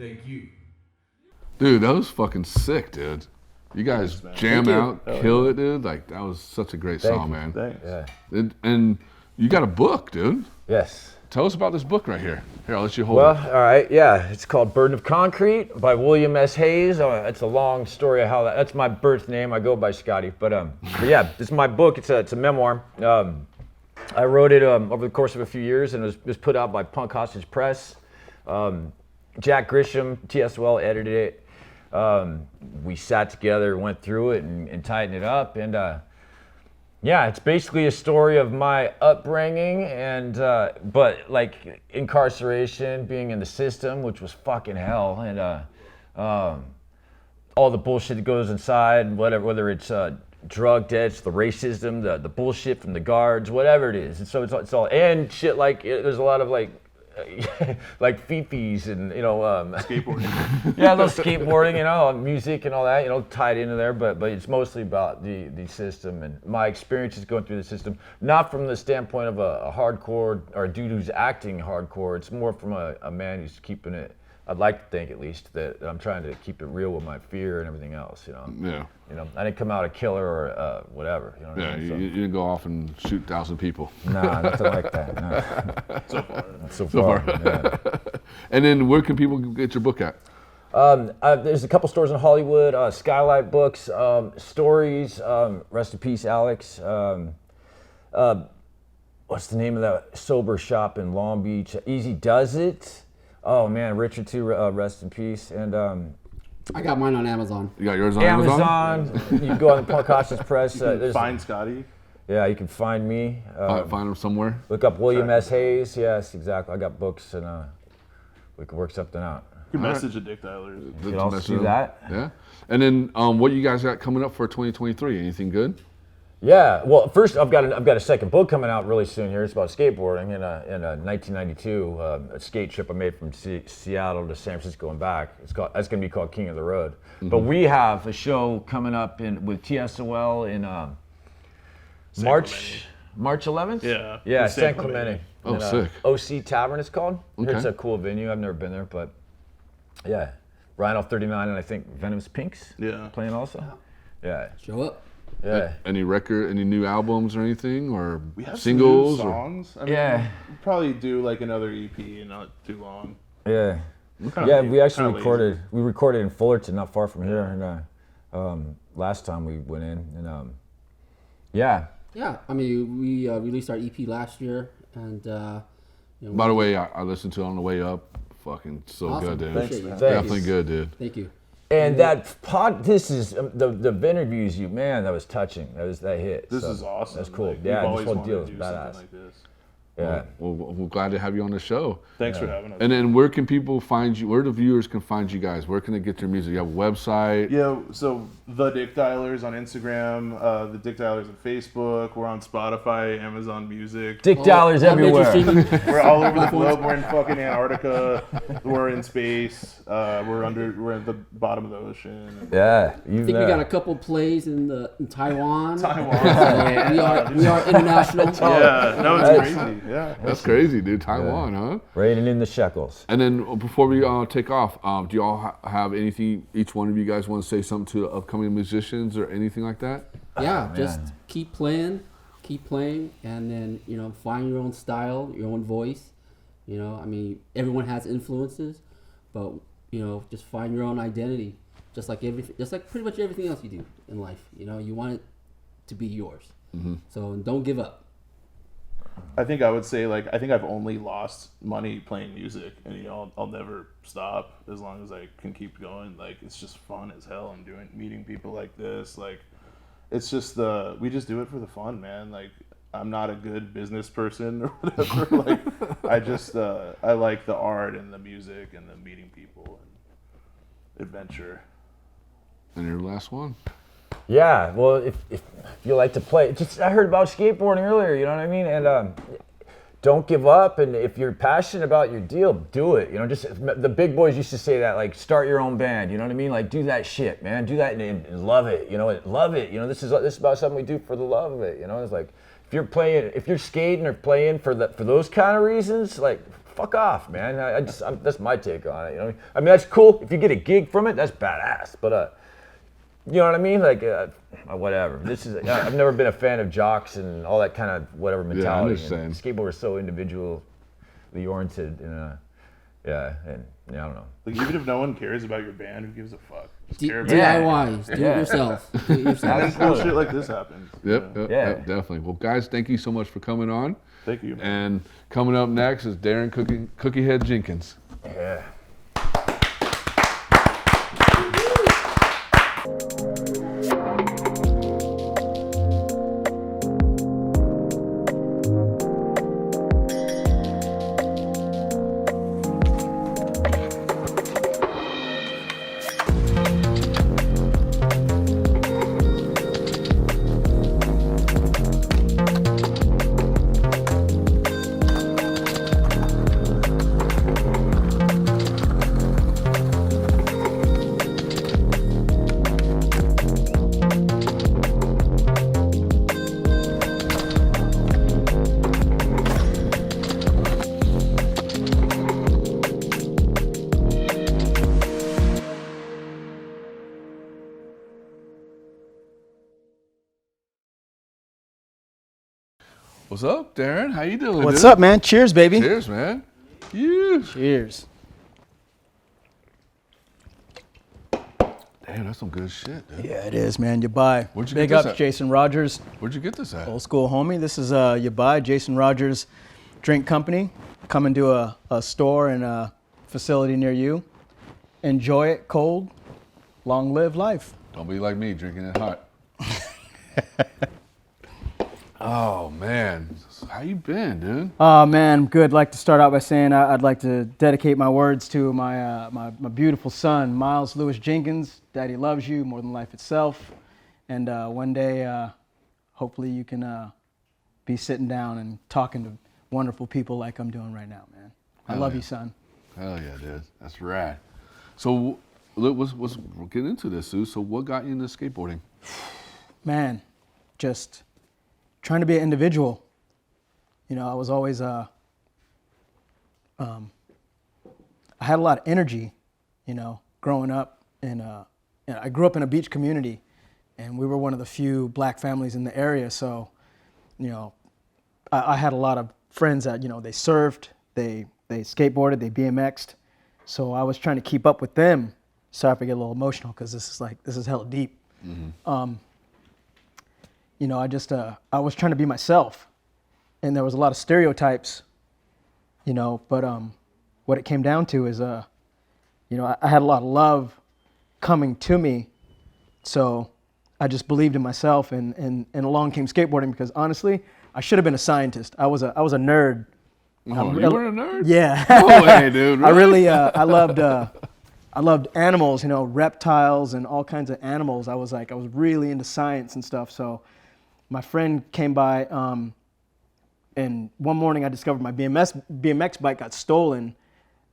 Thank you. Dude, that was fucking sick, dude. You guys jam out, kill it, dude. Like, that was such a great song, man. Thanks. Yeah. And you got a book, dude. Yes. Tell us about this book right here. Here, I'll let you hold Well, it. all right, yeah. It's called Burden of Concrete by William S. Hayes. It's a long story of how that's my birth name. I go by Scotty. But yeah, this is my book. It's a memoir. I wrote it over the course of a few years, and it was put out by Punk Hostage Press. Jack Grisham, TSL, edited it. We sat together, went through it, and tightened it up. And yeah, it's basically a story of my upbringing, and but like incarceration, being in the system, which was fucking hell, and all the bullshit that goes inside, whether it's drug debts, the racism, the bullshit from the guards, whatever it is. And so it's all and shit like there's a lot of like fifis and Skateboarding. yeah, a little skateboarding, music and all that, tied into there. But it's mostly about the system and my experiences going through the system. Not from the standpoint of a hardcore or a dude who's acting hardcore. It's more from a man who's keeping it. I'd like to think at least that I'm trying to keep it real with my fear and everything else. Yeah. I didn't come out a killer or whatever. You know what I mean? You didn't go off and shoot 1,000 people. Nah, nothing like that. No. So far. Not so far. Yeah. And then where can people get your book at? There's a couple stores in Hollywood, Skylight Books, Stories, rest in peace, Alex. What's the name of that sober shop in Long Beach? Easy Does It. Oh man, Richard too, rest in peace. And I got mine on Amazon. You got yours on Amazon? Amazon. You can go on the Punk Hostage Press. Find Scotty. Yeah, you can find me. Find them somewhere? Look up William S. Hayes. Yes, exactly. I got books, and we can work something out. You can message a Dick Dialer. You can also do that. Yeah. And then what you guys got coming up for 2023? Anything good? Yeah, well, first I've got a second book coming out really soon here. It's about skateboarding in a 1992 a skate trip I made from Seattle to San Francisco and back. That's going to be called King of the Road. Mm-hmm. But we have a show coming up with TSOL in March 11th. Yeah, San Clemente. Oh, sick. OC Tavern it's called. Okay. It's a cool venue. I've never been there, but yeah, Rhino 39 and I think Venomous Pinks. Playing also. Yeah. Show up. Yeah. Any new albums or anything, or We have singles? some new songs. I mean, Yeah. we'll probably do like another EP and not too long. Yeah. Kinda We actually kinda recorded. lazy. We recorded in Fullerton, not far from here. And last time we went in, and yeah. Yeah, I mean, we released our EP last year, and By the way, I listened to it on the way up. Fucking so Awesome. good, dude. Appreciate you. Definitely good, dude. Thank you. And that this is the interviews that was touching. That hit. This So is awesome. That's cool. Like, Yeah, we've this always whole wanted deal to is do badass. something like this. Yeah. Well, we're glad to have you on the show. Thanks for having us. And then where can people find you? Where the viewers can find you guys? Where can they get their music? You have a website? Yeah, so The Dick Dialers on Instagram, The Dick Dialers on Facebook. We're on Spotify, Amazon Music. Dick dollars All major everywhere. streaming- We're all over the globe. We're in fucking Antarctica. We're in space. We're at the bottom of the ocean. Yeah. I think we got a couple plays in Taiwan. Taiwan. So we are international. Yeah, no, it's That's- crazy. Yeah. That's crazy, dude. Taiwan, huh? Raiding in the shekels. And then before we take off, do y'all have anything, each one of you guys want to say something to upcoming musicians or anything like that? Yeah, just keep playing, and then find your own style, your own voice. I mean, everyone has influences, but just find your own identity. Just like pretty much everything else you do in life. You want it to be yours. Mm-hmm. So don't give up. I think I would say I think I've only lost money playing music, and I'll never stop as long as I can keep going. It's just fun as hell. I'm meeting people like this. It's just we just do it for the fun, man. I'm not a good business person or whatever. I like the art and the music and the meeting people and adventure. And your last one? Yeah, well, if you like to play, I heard about skateboarding earlier, you know what I mean? And don't give up, and if you're passionate about your deal, do it. You know, just the big boys used to say that, like, start your own band. You know what I mean? Like, do that shit, man. Do that and love it. You know, love it. You know, this is about something we do for the love of it. You know, it's like if you're skating or playing for those kind of reasons, like, fuck off, man. That's my take on it. You know, I mean, that's cool. If you get a gig from it, that's badass. But you know what I mean? Like, whatever. I've never been a fan of jocks and all that kind of whatever mentality. Yeah, I'm skateboard is so individually oriented, and I don't know. Like, even if no one cares about your band, who gives a fuck? Just care about DIYs, do it yourself. Do it yourself. And cool shit like this happens. Yep, definitely. Well, guys, thank you so much for coming on. Thank you. And coming up next is Darin Cookiehead Jenkins. Yeah. What's up, Darin? How you doing? What's dude? up, man? Cheers, baby. Cheers, man. Yeah. Cheers. Damn, that's some good shit, dude. Yeah, it is, man. Yabai. Where'd you Big get this up, at? Jason Rogers, Where'd you get this at? old school homie. This is Yabai, Jason Rogers Drink Company. Coming to a store and a facility near you. Enjoy it cold. Long live life. Don't be like me, drinking it hot. Oh, man. How you been, dude? Oh, man, good. Like to start out by saying I'd like to dedicate my words to my beautiful son, Miles Lewis Jenkins. Daddy loves you more than life itself. And one day, hopefully you can be sitting down and talking to wonderful people like I'm doing right now, man. I love you, son. Hell yeah, dude. That's rad. So, we'll get into this, Sue. So what got you into skateboarding? Man, just trying to be an individual. You know, I was always, I had a lot of energy, you know, growing up. And I grew up in a beach community, and we were one of the few black families in the area. So, you know, I had a lot of friends that, you know, they surfed, they skateboarded, they BMX'd. So I was trying to keep up with them. Sorry if I get a little emotional, because this is hella deep. Mm-hmm. You know, I was trying to be myself, and there was a lot of stereotypes, you know, but what it came down to is, you know, I had a lot of love coming to me, so I just believed in myself, and along came skateboarding, because honestly, I should have been a scientist. I was a nerd. Oh, you were a nerd? Yeah. No way, dude. Really? I loved animals, you know, reptiles and all kinds of animals. I was really into science and stuff. So my friend came by, and one morning I discovered my BMX bike got stolen,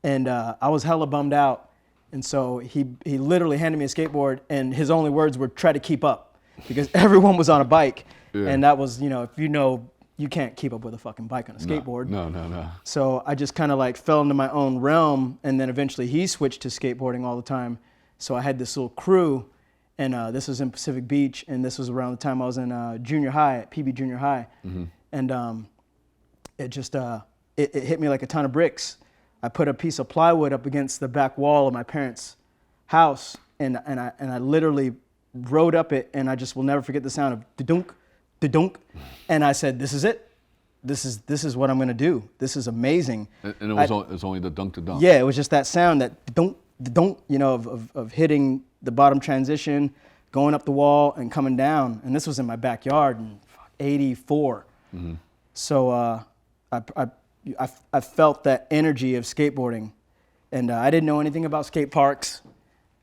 and I was hella bummed out. And so he literally handed me a skateboard, and his only words were, try to keep up, because everyone was on a bike. Yeah. And that was, you know, if you know, you can't keep up with a fucking bike on a skateboard. No. So I just kind of like fell into my own realm, and then eventually he switched to skateboarding all the time. So I had this little crew, and this was in Pacific Beach, and this was around the time I was in junior high, at PB Junior High. Mm-hmm. And it just, it hit me like a ton of bricks. I put a piece of plywood up against the back wall of my parents' house, and I literally rode up it, and I just will never forget the sound of da-dunk, da-dunk, and I said, this is it. This is what I'm gonna do. This is amazing. And it was only the dunk to dunk. Yeah, it was just that sound, that da-dunk, da-dunk, you know, of hitting the bottom transition, going up the wall and coming down. And this was in my backyard in '84. Mm-hmm. So I felt that energy of skateboarding, and I didn't know anything about skate parks.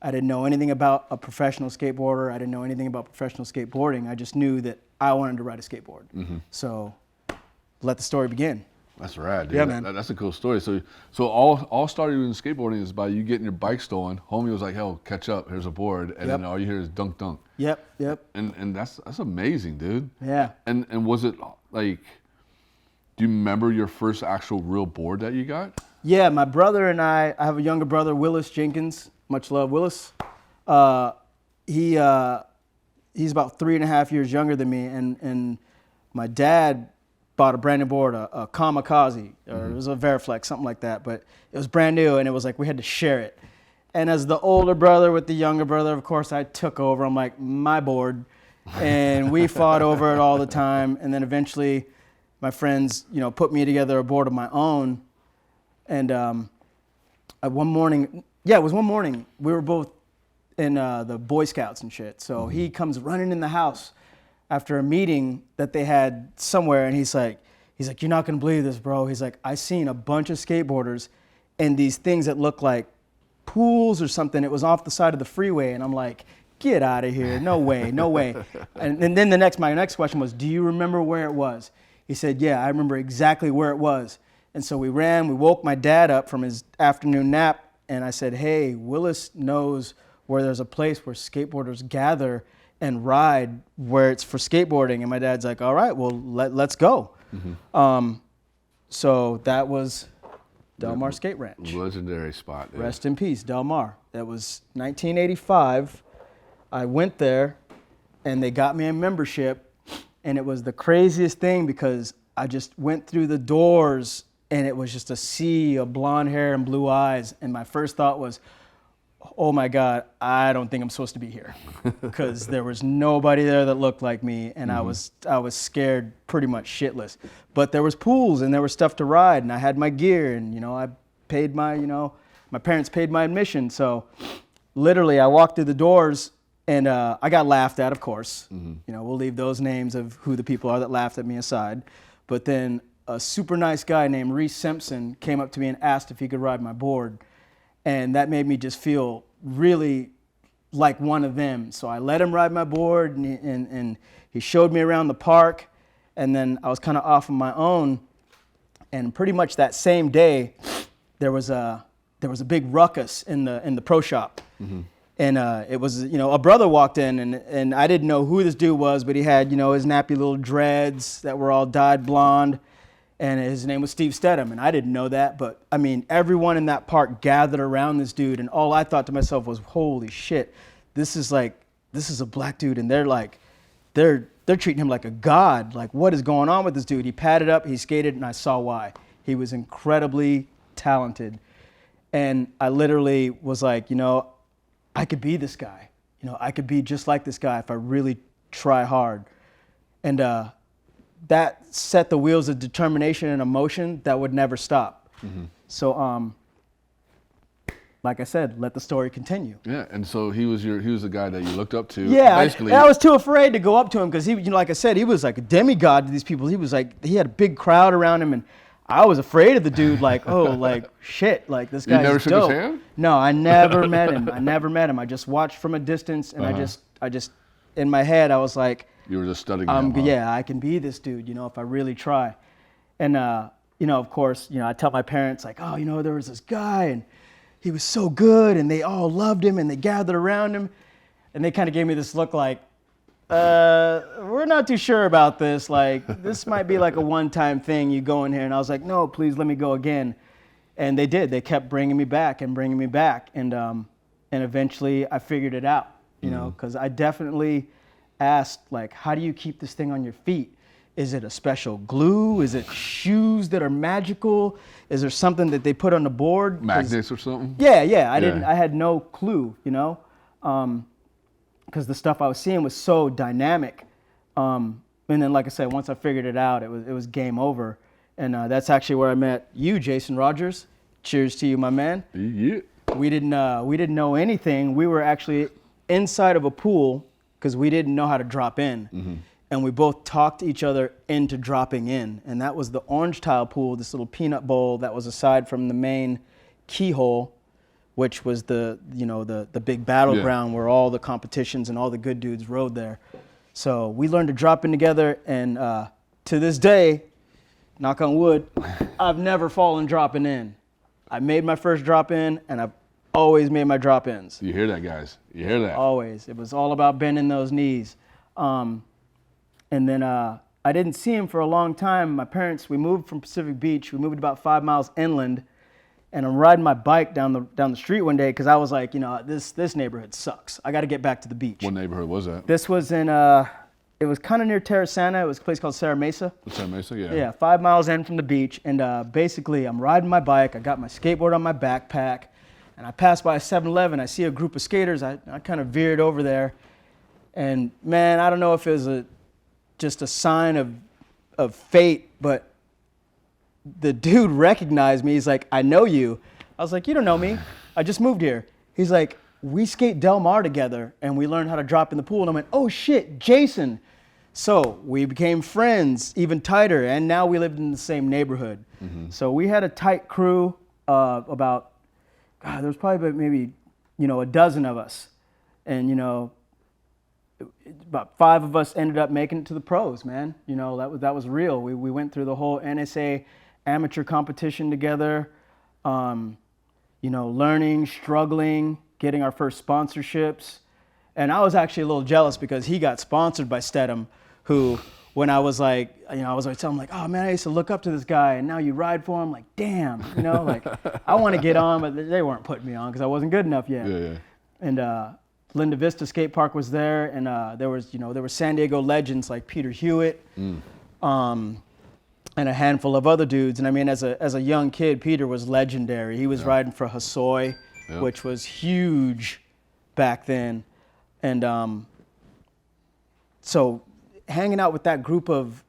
I didn't know anything about a professional skateboarder. I didn't know anything about professional skateboarding. I just knew that I wanted to ride a skateboard. Mm-hmm. So let the story begin. That's rad, dude. Yeah, man. That's a cool story. So all started in skateboarding is by you getting your bike stolen. Homie was like, "Hell, catch up. Here's a board," and then all you hear is dunk, dunk. Yep. And that's amazing, dude. Yeah. And was it like, do you remember your first actual real board that you got? Yeah, my brother and I have a younger brother, Willis Jenkins. Much love, Willis. He's about 3.5 years younger than me, and my dad bought a brand new board, a Kamikaze, or it was a Veriflex, something like that. But it was brand new, and it was like we had to share it. And as the older brother with the younger brother, of course, I took over. I'm like, my board. And we fought over it all the time. And then eventually my friends, put me together a board of my own. And one morning, we were both in the Boy Scouts and shit. So he comes running in the house after a meeting that they had somewhere, and he's like, "You're not gonna believe this, bro." He's like, "I seen a bunch of skateboarders and these things that look like pools or something. It was off the side of the freeway." And I'm like, "Get out of here. No way, no way." And then my next question was, "Do you remember where it was?" He said, "Yeah, I remember exactly where it was." And so we woke my dad up from his afternoon nap, and I said, "Hey, Willis knows where there's a place where skateboarders gather and ride where it's for skateboarding." And my dad's like, "All right, well, let's go." So that was Del Mar Skate Ranch. Legendary spot. Dude. Rest in peace, Del Mar. That was 1985. I went there, and they got me a membership, and it was the craziest thing because I just went through the doors, and it was just a sea of blonde hair and blue eyes, and my first thought was, oh my God, I don't think I'm supposed to be here, because there was nobody there that looked like me, and I was scared pretty much shitless. But there was pools and there was stuff to ride, and I had my gear, and I paid my parents paid my admission. So literally I walked through the doors, and I got laughed at, of course. We'll leave those names of who the people are that laughed at me aside. But then a super nice guy named Reese Simpson came up to me and asked if he could ride my board. And that made me just feel really like one of them. So I let him ride my board, and he showed me around the park. And then I was kind of off on my own. And pretty much that same day, there was a big ruckus in the pro shop. And it was, a brother walked in, and I didn't know who this dude was, but he had, his nappy little dreads that were all dyed blonde. And his name was Steve Stedham, and I didn't know that, but I mean, everyone in that park gathered around this dude, and all I thought to myself was, holy shit, this is a black dude, and they're treating him like a god. Like, what is going on with this dude? He padded up, he skated, and I saw why. He was incredibly talented. And I literally was like, I could be this guy. I could be just like this guy if I really try hard. And that set the wheels of determination and emotion that would never stop. So, like I said, let the story continue. Yeah, and so he was the guy that you looked up to. Yeah, basically. I was too afraid to go up to him because he, like I said, he was like a demigod to these people. He was like, he had a big crowd around him, and I was afraid of the dude. Like, oh, like shit, like this guy's dope. You never shook his hand? No, I never met him. I just watched from a distance, and I just, in my head, I was like, you were just studying him, huh? Yeah, I can be this dude, if I really try. And, of course, I tell my parents, like, oh, there was this guy, and he was so good, and they all loved him, and they gathered around him. And they kind of gave me this look like, we're not too sure about this. Like, this might be like a one-time thing. You go in here. And I was like, no, please let me go again. And they did. They kept bringing me back. And eventually I figured it out, because I definitely asked, like, how do you keep this thing on your feet? Is it a special glue? Is it shoes that are magical? Is there something that they put on the board? Magnets or something? Yeah. I had no clue, because the stuff I was seeing was so dynamic. And then, like I said, once I figured it out, it was game over. And that's actually where I met you, Jason Rogers. Cheers to you, my man. Yeah. We didn't know anything. We were actually inside of a pool because we didn't know how to drop in. And we both talked each other into dropping in. And that was the orange tile pool, this little peanut bowl that was aside from the main keyhole, which was the big battleground where all the competitions and all the good dudes rode there. So we learned to drop in together, and to this day, knock on wood, I've never fallen dropping in. I made my first drop in, and I've always made my drop ins. You hear that, guys? You hear that? Always. It was all about bending those knees. And then I didn't see him for a long time. My parents, we moved from Pacific Beach. We moved about 5 miles inland. And I'm riding my bike down the street one day because I was like, this neighborhood sucks. I got to get back to the beach. What neighborhood was that? This was in, it was kind of near Terrasana. It was a place called Serra Mesa. Serra Mesa, yeah. Yeah, 5 miles in from the beach. And basically, I'm riding my bike. I got my skateboard on my backpack. And I passed by a 7-Eleven. I see a group of skaters. I kind of veered over there. And, man, I don't know if it was just a sign of fate, but the dude recognized me. He's like, I know you. I was like, you don't know me. I just moved here. He's like, we skate Del Mar together, and we learned how to drop in the pool. And I went, oh, shit, Jason. So we became friends, even tighter, and now we lived in the same neighborhood. Mm-hmm. So we had a tight crew about, God, there was probably maybe, a dozen of us. And, about 5 of us ended up making it to the pros, man. That was real. We went through the whole NSA amateur competition together, learning, struggling, getting our first sponsorships. And I was actually a little jealous because he got sponsored by Stedham, who, when I was like, I was always telling him, like, oh man, I used to look up to this guy, and now you ride for him. Like, damn, I want to get on, but they weren't putting me on because I wasn't good enough yet. Yeah. And Linda Vista Skate Park was there, and there were San Diego legends like Peter Hewitt, and a handful of other dudes. And I mean, as a young kid, Peter was legendary. He was riding for Hosoi, which was huge back then. And so hanging out with that group of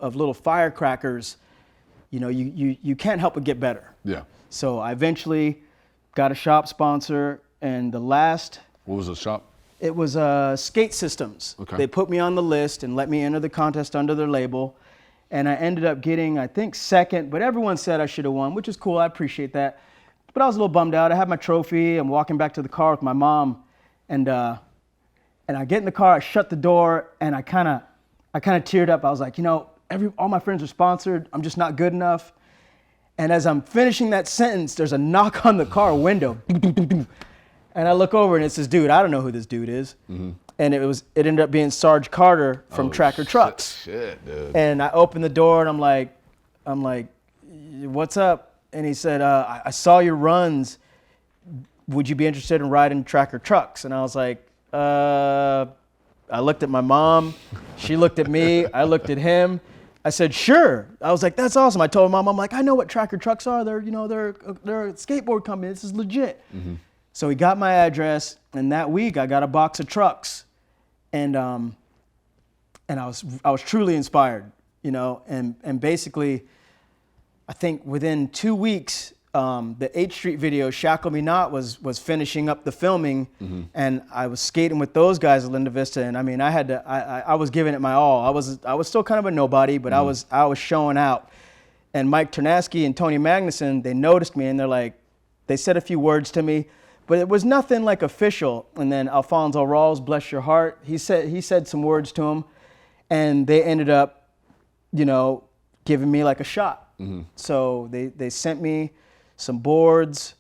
little firecrackers, you can't help but get better. Yeah. So I eventually got a shop sponsor, and the last... What was the shop? It was Skate Systems. Okay. They put me on the list and let me enter the contest under their label. And I ended up getting, I think, second, but everyone said I should have won, which is cool. I appreciate that. But I was a little bummed out. I had my trophy. I'm walking back to the car with my mom, and I get in the car. I shut the door, and I kind of teared up. I was like, all my friends are sponsored. I'm just not good enough. And as I'm finishing that sentence, there's a knock on the car window. And I look over, and it's this dude. I don't know who this dude is. Mm-hmm. And it ended up being Sarge Carter from Tracker Trucks. Shit, dude. And I opened the door, and I'm like, what's up? And he said, I saw your runs. Would you be interested in riding Tracker Trucks? And I was like, I looked at my mom. She looked at me. I looked at him. I said, sure. I was like, that's awesome. I told mom, I'm like, I know what Tracker Trucks are. They're a skateboard company. This is legit. Mm-hmm. So he got my address, and that week I got a box of trucks, and I was truly inspired, and basically, I think within 2 weeks, the 8th Street video, Shackle Me Not, was finishing up the filming, and I was skating with those guys at Linda Vista, and I mean, I was giving it my all. I was still kind of a nobody, but I was showing out, and Mike Ternasky and Tony Magnuson, they noticed me, and they said a few words to me. But it was nothing like official. And then Alfonso Rawls, bless your heart, he said some words to him, and they ended up, giving me like a shot. Mm-hmm. So they sent me some boards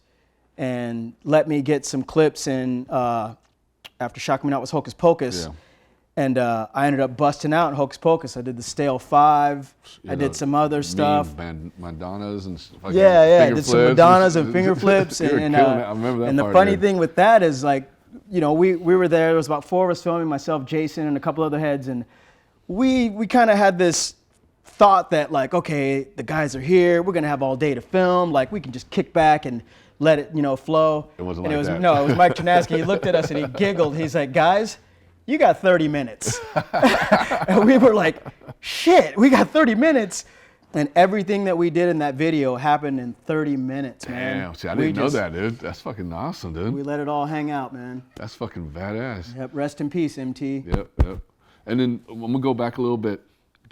and let me get some clips in after Shock Me Not was Hocus Pocus. Yeah. And I ended up busting out in Hocus Pocus. I did the Stale 5. I did some other stuff. Madonnas and stuff. Yeah. I did some Madonnas and finger flips. And I remember that. And the funny thing with that is, like, we were there. There was about 4 of us filming, myself, Jason, and a couple other heads. And we kind of had this thought that, like, okay, the guys are here. We're going to have all day to film. Like, we can just kick back and let it, flow. It wasn't and like that. No, it was Mike Ternasky. He looked at us and he giggled. He's like, guys, you got 30 minutes. And we were like, shit, we got 30 minutes. And everything that we did in that video happened in 30 minutes, man. Damn, see, I didn't know that, dude. That's fucking awesome, dude. We let it all hang out, man. That's fucking badass. Yep, rest in peace, MT. Yep. And then I'm going to go back a little bit.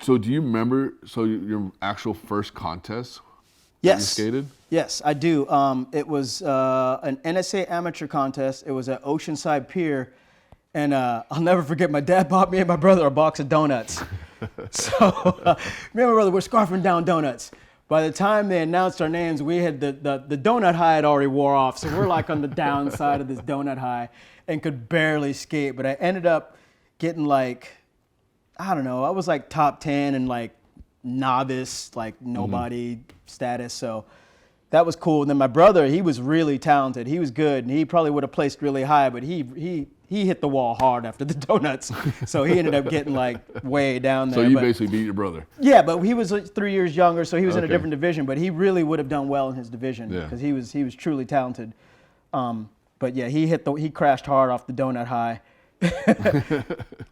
So do you remember, your actual first contest? Yes. You skated? Yes, I do. It was an NSA amateur contest. It was at Oceanside Pier. And I'll never forget, my dad bought me and my brother a box of donuts. So me and my brother were scarfing down donuts. By the time they announced our names, we had the donut high had already wore off. So we're like on the downside of this donut high and could barely skate. But I ended up getting like, I don't know, I was like top 10 and like novice, like nobody status. So that was cool. And then my brother, he was really talented. He was good, and he probably would have placed really high, but he hit the wall hard after the donuts. So he ended up getting like way down there. So you basically beat your brother. Yeah, but he was like 3 years younger, so he was in a Okay. different division. But he really would have done well in his division Yeah. because he was truly talented. But yeah, he crashed hard off the donut high.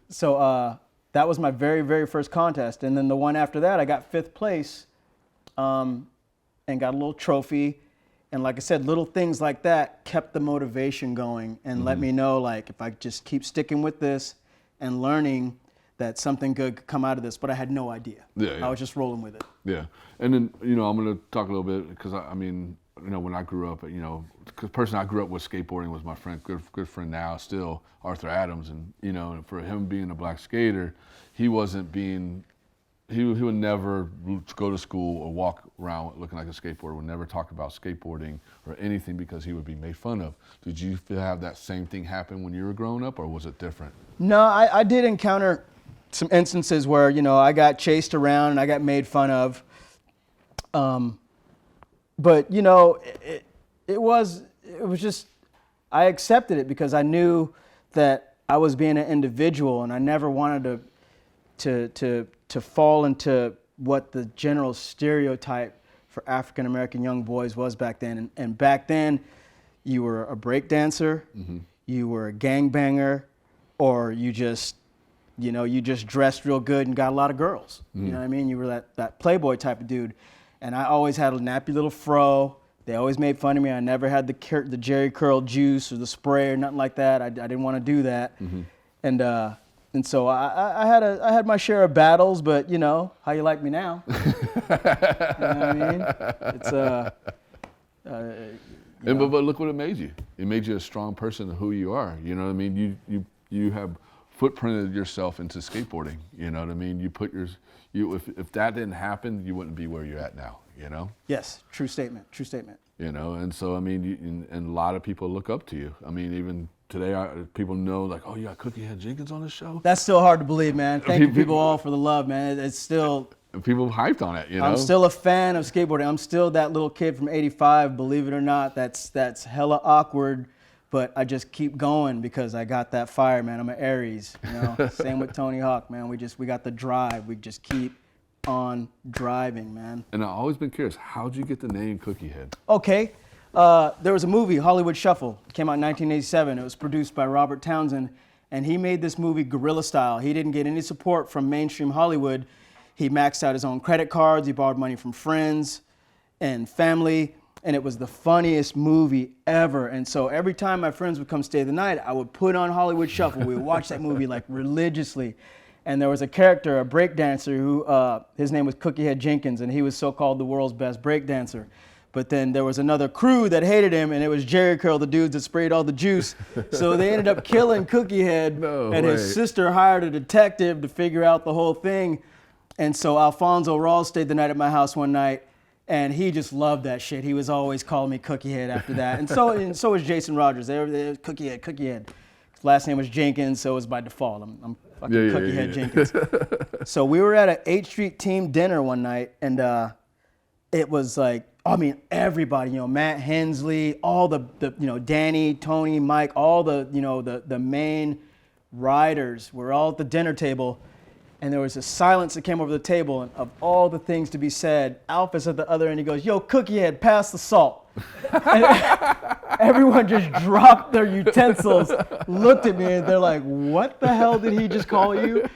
So that was my very, very first contest. And then the one after that, I got 5th place and got a little trophy. And like I said, little things like that kept the motivation going and let me know, like, if I just keep sticking with this and learning, that something good could come out of this. But I had no idea. Yeah, yeah. I was just rolling with it. Yeah, and then I'm going to talk a little bit because I mean, when I grew up, the person I grew up with skateboarding was my friend, good friend now still, Arthur Adams, and and for him being a black skater, he wasn't being. He would never go to school or walk around looking like a skateboarder, would never talk about skateboarding or anything because he would be made fun of. Did you have that same thing happen when you were growing up, or was it different? No, I did encounter some instances where, I got chased around and I got made fun of. But, it was just, I accepted it because I knew that I was being an individual and I never wanted to fall into what the general stereotype for African American young boys was back then. And back then, you were a break dancer, you were a gangbanger, or you just dressed real good and got a lot of girls. You know what I mean? You were that playboy type of dude. And I always had a nappy little fro. They always made fun of me. I never had the Jerry curl juice or the spray or nothing like that. I didn't want to do that. And so I had my share of battles, but how you like me now? You know what I mean? It's But look what it made you. It made you a strong person, who you are. You know what I mean? You have footprinted yourself into skateboarding. You know what I mean? If that didn't happen, you wouldn't be where you're at now. Yes, true statement. True statement. And so I mean, and a lot of people look up to you. I mean, even today, people know, like, oh, you got Cookiehead Jenkins on the show? That's still hard to believe, man. Thank you people all for the love, man. It's still... People hyped on it, I'm still a fan of skateboarding. I'm still that little kid from '85, believe it or not. That's hella awkward, but I just keep going because I got that fire, man. I'm an Aries, Same with Tony Hawk, man. We got the drive. We just keep on driving, man. And I've always been curious, how'd you get the name Cookiehead? Okay. There was a movie, Hollywood Shuffle. It came out in 1987. It was produced by Robert Townsend, and he made this movie guerrilla style. He didn't get any support from mainstream Hollywood. He maxed out his own credit cards. He borrowed money from friends and family, and it was the funniest movie ever. And so every time my friends would come stay the night, I would put on Hollywood Shuffle. We would watch that movie like religiously. And there was a character, a breakdancer, who his name was Cookiehead Jenkins, and he was so-called the world's best breakdancer. But then there was another crew that hated him, and it was Jerry Curl, the dudes that sprayed all the juice. So they ended up killing Cookiehead, his sister hired a detective to figure out the whole thing. And so Alfonso Rawls stayed the night at my house one night, and he just loved that shit. He was always calling me Cookiehead after that. And so was Jason Rogers. They were Cookiehead. His last name was Jenkins, so it was by default. I'm fucking Cookiehead Jenkins. So we were at an 8th Street team dinner one night, and it was like, everybody, Matt Hensley, all the Danny, Tony, Mike, all the main riders were all at the dinner table. And there was a silence that came over the table, and of all the things to be said, Alpha's at the other end. He goes, "Yo, Cookiehead, pass the salt." And everyone just dropped their utensils, looked at me, and they're like, "What the hell did he just call you?"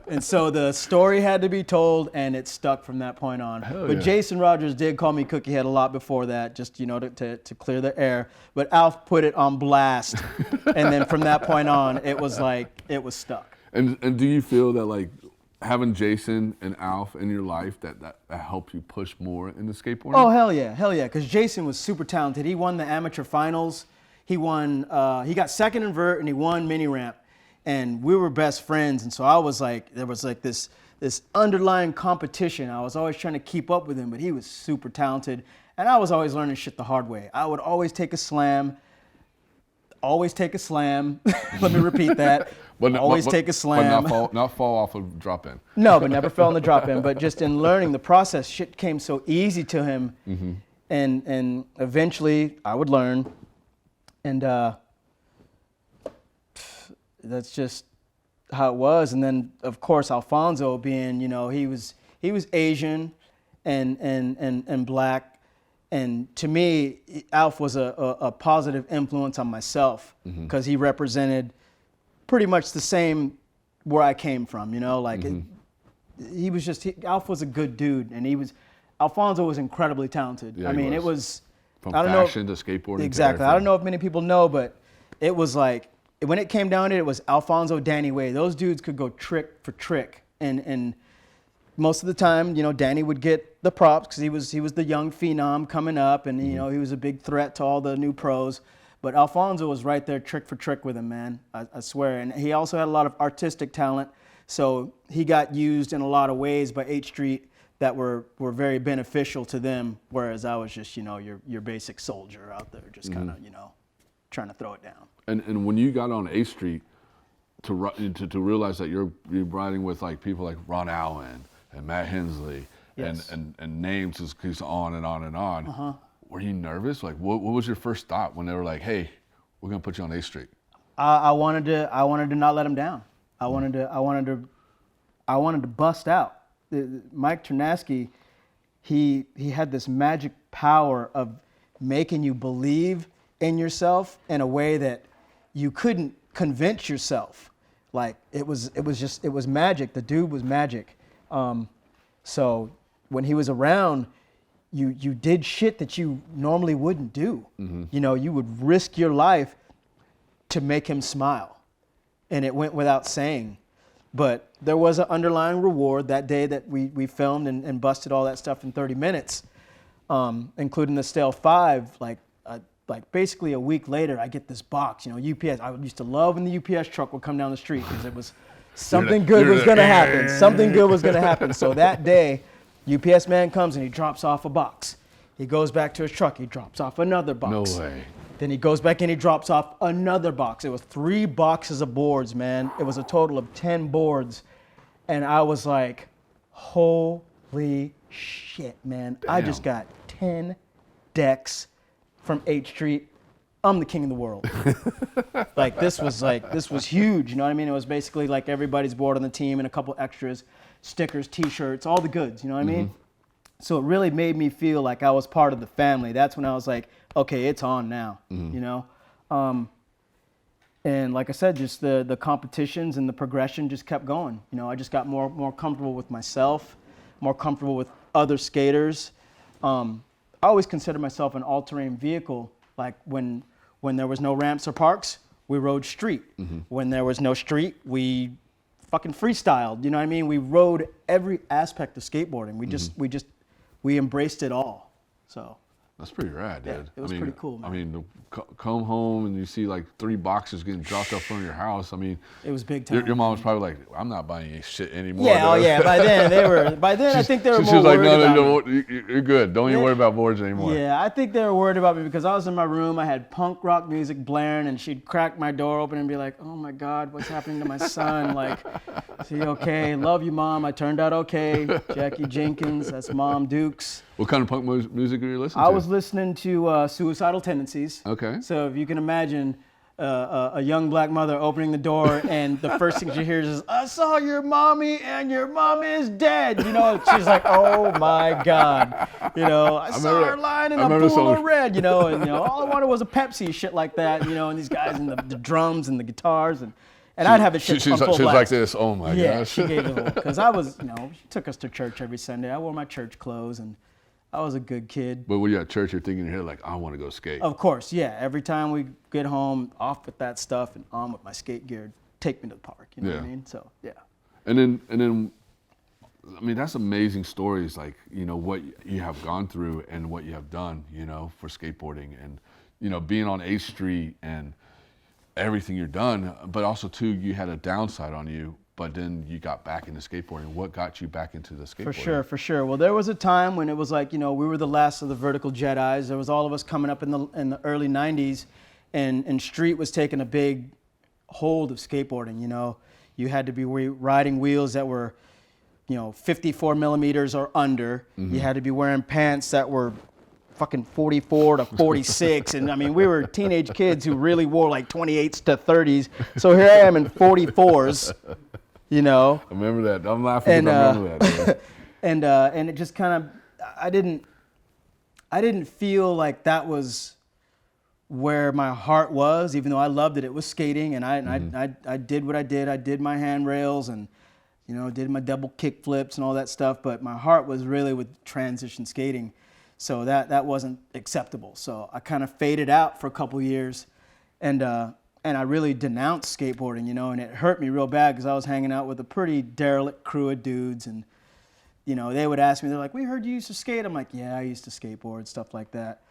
And so the story had to be told, and it stuck from that point on. But Jason Rogers did call me Cookiehead a lot before that, just to clear the air. But Alf put it on blast, and then from that point on, it was stuck. And do you feel that, like, having Jason and Alf in your life, that helped you push more into skateboarding? Oh, hell yeah, because Jason was super talented. He won the amateur finals. He got second in vert, and he won mini ramp. and we were best friends. And so I was like, there was like this underlying competition. I was always trying to keep up with him, but he was super talented, and I was always learning shit the hard way. I would always take a slam. Let me repeat that. Take a slam. But not fall off a drop in. No, but never fell in the drop in. But just in learning the process, shit came so easy to him. And eventually I would learn. And that's just how it was. And then, of course, Alfonso being, he was Asian and black. And to me, Alf was a positive influence on myself because he represented pretty much the same where I came from, Alf was a good dude, and Alfonso was incredibly talented. Yeah, I mean, it was from fashion to skateboarding. Exactly. I don't know if many people know, but it was like when it came down to it was Alfonso, Danny Way. Those dudes could go trick for trick, and most of the time, Danny would get the props because he was the young phenom coming up, and he was a big threat to all the new pros. But Alfonso was right there, trick for trick with him, man. I swear. And he also had a lot of artistic talent, so he got used in a lot of ways by H Street that were very beneficial to them. Whereas I was just, your basic soldier out there, just kind of, trying to throw it down. And when you got on H Street to realize that you're riding with like people like Ron Allen and Matt Hensley, yes, and names just on and on and on. Were you nervous? Like, what was your first thought when they were like, "Hey, we're gonna put you on A Street"? I wanted to not let him down. I wanted to bust out. Mike Ternasky, he had this magic power of making you believe in yourself in a way that you couldn't convince yourself. Like it was magic. The dude was magic. So when he was around, you did shit that you normally wouldn't do. You would risk your life to make him smile. And it went without saying. But there was an underlying reward that day that we filmed and busted all that stuff in 30 minutes, including the Stale 5. Like basically a week later, I get this box, UPS. I used to love when the UPS truck would come down the street because it was something good was going to happen. Something good was going to happen. So that day, UPS man comes and he drops off a box. He goes back to his truck. He drops off another box. No way. Then he goes back and he drops off another box. It was 3 boxes of boards, man. It was a total of 10 boards. And I was like, holy shit, man. Damn. I just got 10 decks from H Street. I'm the king of the world. This was huge. You know what I mean? It was basically like everybody's board on the team and a couple extras, stickers, T-shirts, all the goods. You know what I mean? So it really made me feel like I was part of the family. That's when I was like, okay, it's on now. And like I said, just the competitions and the progression just kept going. I just got more comfortable with myself, more comfortable with other skaters. I always considered myself an all-terrain vehicle. Like when there was no ramps or parks, we rode street. When there was no street, we fucking freestyled. You know what I mean? We rode every aspect of skateboarding. We embraced it all. So that's pretty rad, dude. Yeah, it was pretty cool, man. I mean, come home and you see like 3 boxes getting dropped off from your house. I mean, it was big time. Your mom was probably like, "I'm not buying any shit anymore." Yeah, oh yeah. By then I think they were more she was like, worried about me. You're good. Don't even worry about boards anymore. Yeah, I think they were worried about me because I was in my room. I had punk rock music blaring, and she'd crack my door open and be like, "Oh my God, what's happening to my son? Like, is he okay? Love you, Mom. I turned out okay." Jackie Jenkins, that's Mom Dukes. What kind of punk music were you listening to? I was listening to Suicidal Tendencies. Okay. So if you can imagine a young black mother opening the door and the first thing she hears is, "I saw your mommy and your mom is dead." She's like, "Oh my God." I saw her lying in a pool of red, and all I wanted was a Pepsi, shit like that, and these guys and the drums and the guitars and I'd have it shit she's like this, oh my gosh. Yeah, she gave it a because I was, she took us to church every Sunday. I wore my church clothes and I was a good kid. But when you're at church, you're thinking in your head like, I want to go skate. Of course, yeah. Every time we get home, off with that stuff and on with my skate gear, take me to the park. You know what I mean? So yeah. And then, I mean, that's amazing stories. Like what you have gone through and what you have done. For skateboarding and being on 8th Street and everything you're done, but also too, you had a downside on you, but then you got back into skateboarding. What got you back into the skateboarding? For sure. Well, there was a time when it was like, we were the last of the vertical Jedis. There was all of us coming up in the early 90s, and street was taking a big hold of skateboarding. You had to be riding wheels that were 54 millimeters or under. You had to be wearing pants that were fucking 44 to 46. And I mean, we were teenage kids who really wore like 28s to 30s. So here I am in 44s, I remember that. I'm laughing because I remember that. and it just kind of, I didn't feel like that was where my heart was, even though I loved it. It was skating, and I did what I did. I did my handrails and did my double kick flips and all that stuff. But my heart was really with transition skating, so that wasn't acceptable. So I kind of faded out for a couple years, and I really denounced skateboarding, and it hurt me real bad because I was hanging out with a pretty derelict crew of dudes, and they would ask me, they're like, "We heard you used to skate." I'm like, "Yeah, I used to skateboard," stuff like that.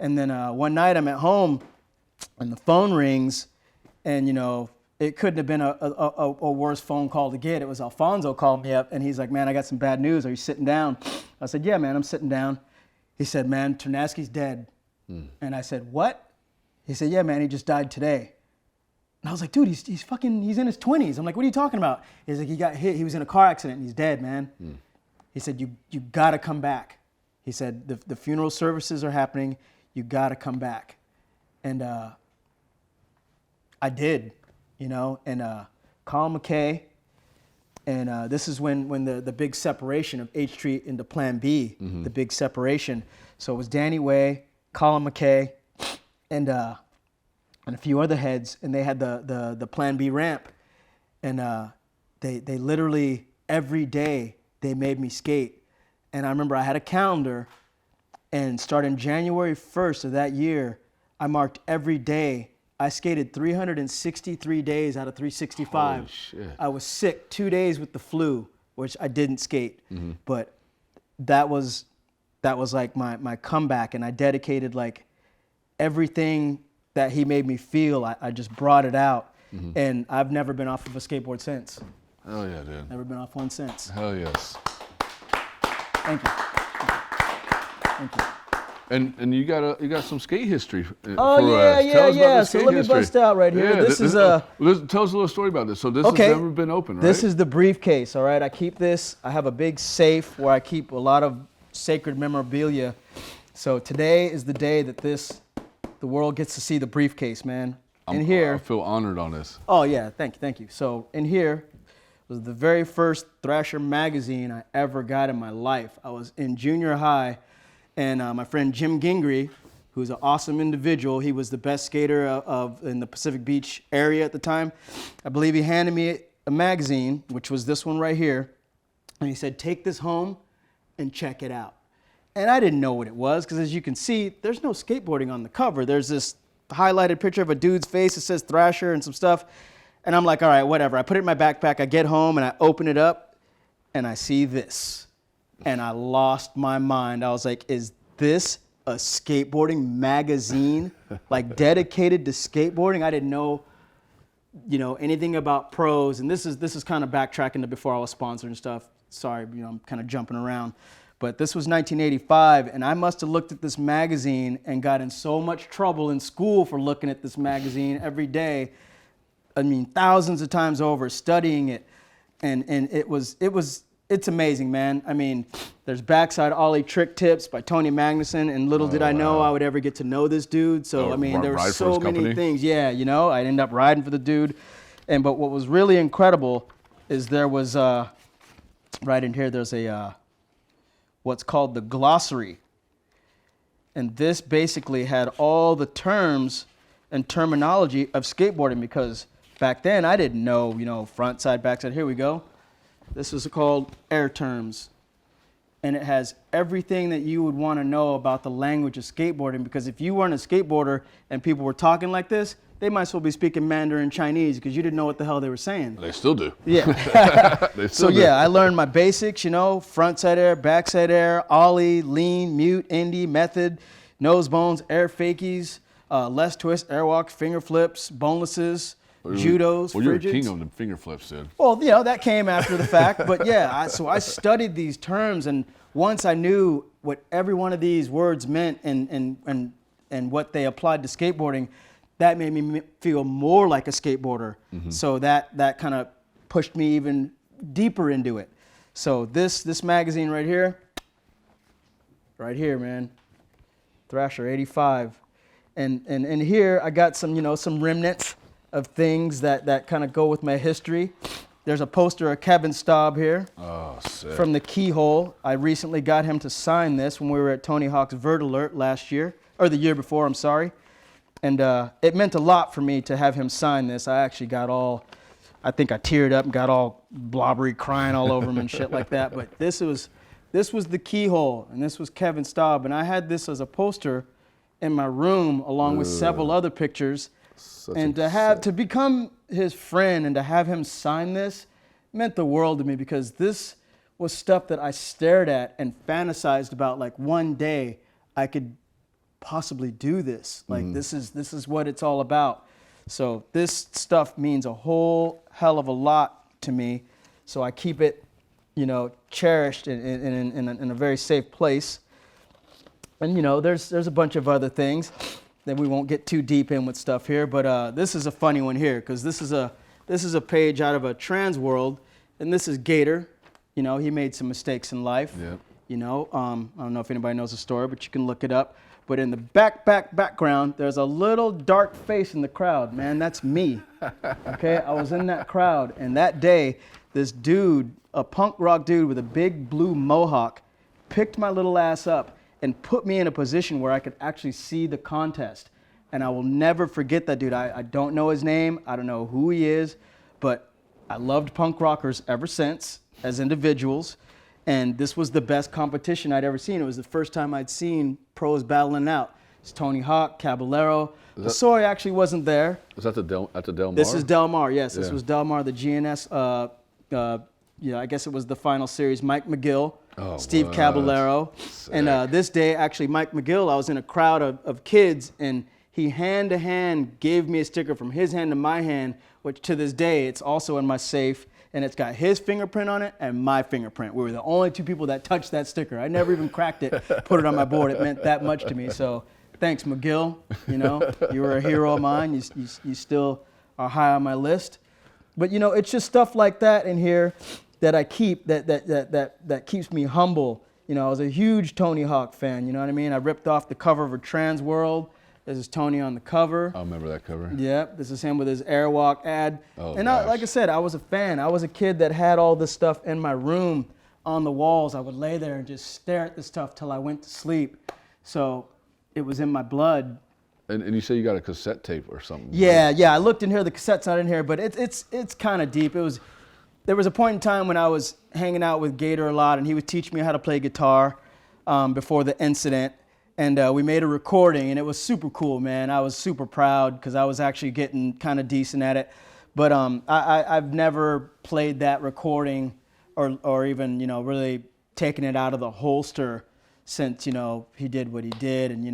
And then one night I'm at home, and the phone rings, and it couldn't have been a worse phone call to get. It was Alfonso called me up, and he's like, "Man, I got some bad news. Are you sitting down?" I said, "Yeah, man, I'm sitting down." He said, "Man, Ternasky's dead." And I said, "What?" He said, "Yeah, man, he just died today." And I was like, "Dude, he's in his 20s. I'm like, "What are you talking about?" He's like, "He got hit. He was in a car accident, and he's dead, man." He said, "You got to come back." He said, the funeral services are happening. You got to come back. And I did, and Colin McKay, and this is when the big separation of H Street into Plan B, the big separation. So it was Danny Way, Colin McKay, and a few other heads, and they had the Plan B ramp, and they literally every day they made me skate. And I remember I had a calendar, and starting January 1st of that year, I marked every day. I skated 363 days out of 365. Holy shit. I was sick 2 days with the flu, which I didn't skate. But that was like my comeback, and I dedicated like everything that he made me feel. I just brought it out, and I've never been off of a skateboard since. Hell yeah, dude. Never been off one since. Hell yes. Thank you. Thank you. And you got some skate history for Oh us. Tell us about the So skate let me history. bust out right here. Yeah, This is tell us a little story about this. So this has never been open, right? This is the briefcase, all right? I keep this. I have a big safe where I keep a lot of sacred memorabilia. So today is the day that the world gets to see the briefcase, man. In here. I feel honored on this. Oh yeah, thank you. So in here was the very first Thrasher magazine I ever got in my life. I was in junior high, and my friend Jim Gingrey, who's an awesome individual, he was the best skater in the Pacific Beach area at the time. I believe he handed me a magazine, which was this one right here, and he said, "Take this home and check it out." And I didn't know what it was, because as you can see, there's no skateboarding on the cover. There's this highlighted picture of a dude's face that says Thrasher and some stuff. And I'm like, all right, whatever. I put it in my backpack. I get home and I open it up and I see this. And I lost my mind. I was like, is this a skateboarding magazine? Like dedicated to skateboarding? I didn't know, anything about pros. And this is kind of backtracking to before I was sponsored and stuff. Sorry, I'm kind of jumping around. But this was 1985, and I must have looked at this magazine and got in so much trouble in school for looking at this magazine every day. I mean, thousands of times over, studying it, and it's amazing, man. I mean, there's backside ollie trick tips by Tony Magnuson, and little did I know I would ever get to know this dude. So I mean, there were so many things. Yeah, I ended up riding for the dude, but what was really incredible is there was right in here. There's a what's called the glossary. And this basically had all the terms and terminology of skateboarding, because back then I didn't know, front side, back side. Here we go. This is called air terms. And it has everything that you would want to know about the language of skateboarding, because if you weren't a skateboarder and people were talking like this, they might as well be speaking Mandarin Chinese, because you didn't know what the hell they were saying. They still do. Yeah. They still do. Yeah, I learned my basics, front side air, back side air, ollie, lean, mute, indie, method, nose bones, air fakies, less twists, airwalks, finger flips, bonelesses, judos, Well, you're a frigids. king of the finger flips, dude. Well, you know, that came after the fact, but yeah, so I studied these terms, and once I knew what every one of these words meant and what they applied to skateboarding, that made me feel more like a skateboarder. So that kind of pushed me even deeper into it. So this magazine right here, man, Thrasher 85. And here I got some, you know, some remnants of things that kind of go with my history. There's a poster of Kevin Staub here. Oh, sick. From the Keyhole. I recently got him to sign this when we were at Tony Hawk's Vert Alert last year, or the year before, I'm sorry. And it meant a lot for me to have him sign this. I actually I think I teared up and got all blobbery, crying all over him and shit like that. But this was the Keyhole, and this was Kevin Staub. And I had this as a poster in my room along with several other pictures. And to become his friend and to have him sign this meant the world to me, because this was stuff that I stared at and fantasized about, like one day I could possibly do this. Like this is what it's all about. So this stuff means a whole hell of a lot to me. So I keep it, you know, cherished in a very safe place. And you know, there's a bunch of other things that we won't get too deep in with stuff here, but this is a funny one here, because this is a page out of a trans world, and this is Gator. You know, he made some mistakes in life. Yep. You know, I don't know if anybody knows the story, but you can look it up. But in the background, there's a little dark face in the crowd. Man, that's me. Okay, I was in that crowd, and that day, this dude, a punk rock dude with a big blue mohawk, picked my little ass up and put me in a position where I could actually see the contest. And I will never forget that dude. I don't know his name. I don't know who he is, but I loved punk rockers ever since as individuals. And this was the best competition I'd ever seen. It was the first time I'd seen pros battling out. It's Tony Hawk, Caballero. Soy actually wasn't there. Was that at the Del Mar? This is Del Mar, yes. This Yeah. was Del Mar, the GNS. I guess it was the final series. Mike McGill, Steve Caballero. And this day, actually, Mike McGill, I was in a crowd of kids, and he hand to hand gave me a sticker from his hand to my hand, which to this day, it's also in my safe. And it's got his fingerprint on it and my fingerprint. We were the only two people that touched that sticker. I never even cracked it, put it on my board. It meant that much to me. So thanks, McGill. You know, you were a hero of mine. You still are high on my list. But you know, it's just stuff like that in here that I keep that keeps me humble. You know, I was a huge Tony Hawk fan. You know what I mean? I ripped off the cover of a Trans World. This is Tony on the cover. I remember that cover. Yep, this is him with his Airwalk ad. Oh, and gosh. like I said, I was a fan. I was a kid that had all this stuff in my room on the walls. I would lay there and just stare at this stuff till I went to sleep. So it was in my blood. And you say you got a cassette tape or something? Yeah, I looked in here. The cassette's not in here, but it's kind of deep. There was a point in time when I was hanging out with Gator a lot, and he would teach me how to play guitar before the incident. And we made a recording, and it was super cool, man. I was super proud because I was actually getting kind of decent at it. But I've never played that recording or even, you know, really taken it out of the holster since, you know, he did what he did. And,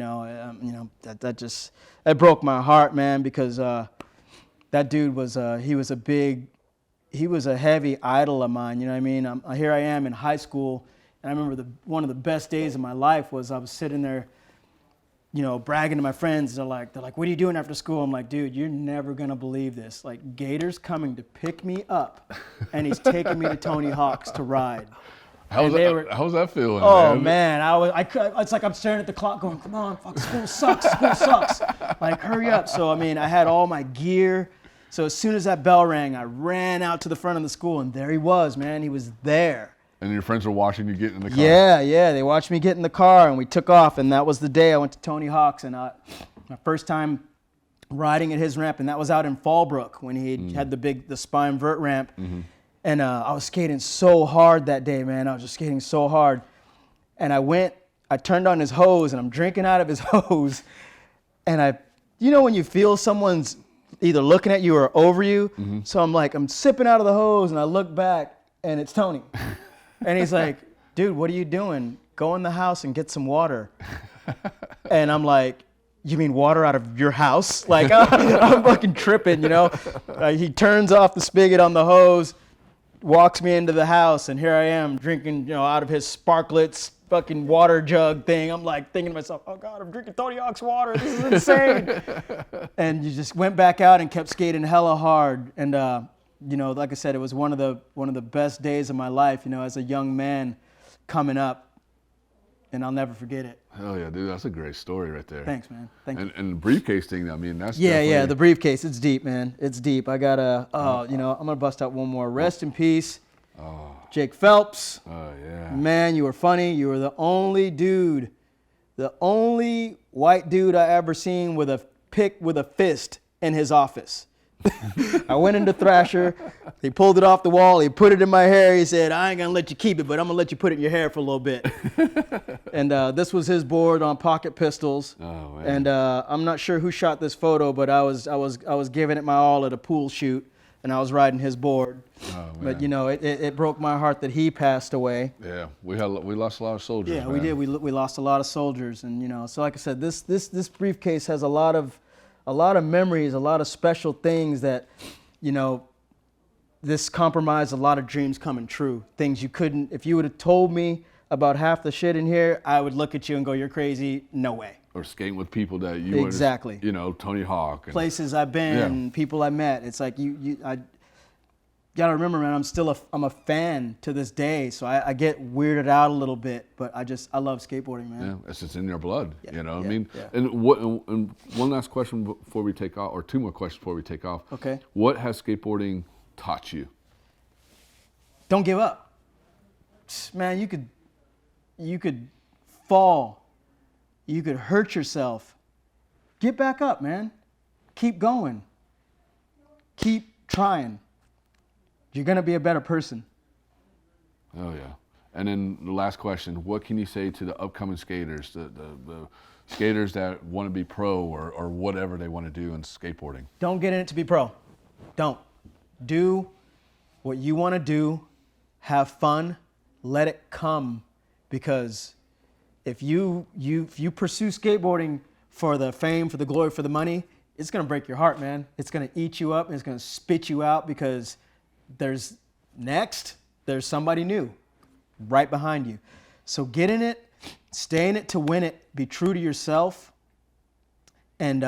that broke my heart, man, because that dude was, he was a heavy idol of mine, you know what I mean? Here I am in high school, and I remember one of the best days of my life was I was sitting there, you know, bragging to my friends. They're like, what are you doing after school? I'm like, dude, you're never going to believe this. Like, Gator's coming to pick me up, and he's taking me to Tony Hawk's to ride. How's that feeling? Oh, man. It's like I'm staring at the clock going, come on, fuck, school sucks. Like, hurry up. So, I mean, I had all my gear. So as soon as that bell rang, I ran out to the front of the school, and there he was, man. He was there. And your friends were watching you get in the car? Yeah. They watched me get in the car, and we took off, and that was the day I went to Tony Hawk's, and my first time riding at his ramp, and that was out in Fallbrook when he had the spine vert ramp. Mm-hmm. And I was skating so hard that day, man. I was just skating so hard. And I turned on his hose, and I'm drinking out of his hose, and you know when you feel someone's either looking at you or over you? Mm-hmm. So I'm sipping out of the hose, and I look back, and it's Tony. And he's like, dude, what are you doing? Go in the house and get some water. And I'm like, you mean water out of your house? Like, I'm fucking tripping, you know? He turns off the spigot on the hose, walks me into the house, and here I am drinking, you know, out of his Sparklets fucking water jug thing. I'm like thinking to myself, oh God, I'm drinking Tony Hawk's water. This is insane. And you just went back out and kept skating hella hard. And, you know, like I said, it was one of the best days of my life, you know, as a young man coming up. And I'll never forget it. Hell yeah, dude. That's a great story right there. Thanks, man. Thank you. And the briefcase thing, I mean, that's Yeah, the briefcase. It's deep, man. It's deep. I got you know, I'm going to bust out one more. Rest in peace, Jake Phelps. Oh, yeah. Man, you were funny. You were the only dude, the only white dude I ever seen with a pick with a fist in his office. I went into Thrasher. He pulled it off the wall. He put it in my hair. He said, I ain't going to let you keep it, but I'm going to let you put it in your hair for a little bit. And this was his board on pocket pistols. Oh, man. And I'm not sure who shot this photo, but I was giving it my all at a pool shoot, and I was riding his board. Oh, man. But, you know, it broke my heart that he passed away. Yeah, we lost a lot of soldiers. Yeah, man. we did. We lost a lot of soldiers. And, you know, so like I said, this briefcase has a lot of memories, a lot of special things that, you know, this compromised a lot of dreams coming true. Things you couldn't, if you would have told me about half the shit in here, I would look at you and go, you're crazy, no way. Or skating with people that you Exactly. You know, Tony Hawk. And, places I've been, people I met. It's like I gotta remember, man, I'm a fan to this day, so I get weirded out a little bit, but I love skateboarding, man. Yeah, it's just in your blood, you know what I mean? Yeah. And one last question before we take off, or two more questions before we take off. Okay. What has skateboarding taught you? Don't give up. Man, you could fall. You could hurt yourself. Get back up, man. Keep going. Keep trying. You're going to be a better person. Oh, yeah. And then the last question, what can you say to the upcoming skaters, the skaters that want to be pro or whatever they want to do in skateboarding? Don't get in it to be pro. Don't. Do what you want to do. Have fun. Let it come. Because if you pursue skateboarding for the fame, for the glory, for the money, it's going to break your heart, man. It's going to eat you up and it's going to spit you out because there's somebody new right behind you. So get in it, stay in it to win it, be true to yourself, and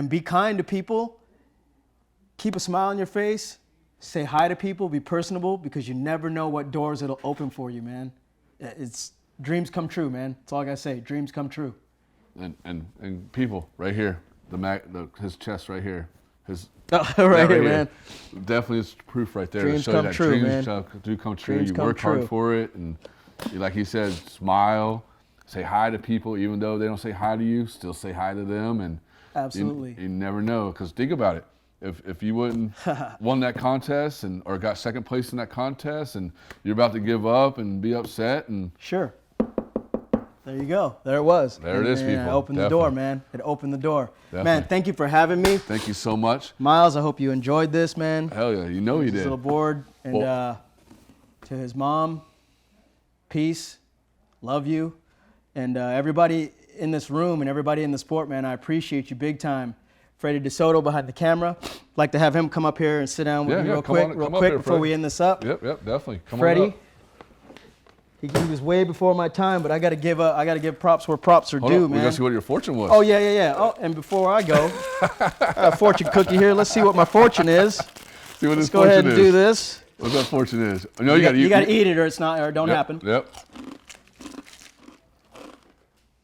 be kind to people. Keep a smile on your face, say hi to people, be personable, because you never know what doors it'll open for you, man. It's dreams come true, man. That's all I gotta say. Dreams come true. And people right here, his chest right here. Right here, man. Definitely is proof right there Dreams to show you come that true, dreams man. do come true. Dreams You come work true. hard for it, and like he said, smile, say hi to people, even though they don't say hi to you, still say hi to them, and Absolutely. you never know. Because think about it, if you wouldn't won that contest or got second place in that contest, and you're about to give up and be upset, and Sure. There you go. There it was. There it is, And people. It opened the door, Definitely. man. It opened the door. Man, Definitely. thank you for having me. thank you so much. Miles, I hope you enjoyed this, man. Hell yeah, you know you This did. little board. And to his mom, peace, love you. And everybody in this room and everybody in the sport, man, I appreciate you big time. Freddie DeSoto behind the camera. I'd like to have him come up here and sit down with me real come quick, up real here, quick before Freddie. we end this up. Yep, definitely. Come on Freddie, up. he was way before my time, but I gotta give props where props are Hold due, on, we man. gotta see what your fortune was. Oh, yeah. Oh, and before I go, I got a fortune cookie here. Let's see what my fortune is. See what Let's his go ahead fortune and is. do this. What that fortune is. No, You gotta eat it or it's not, or it don't Yep, happen. Yep.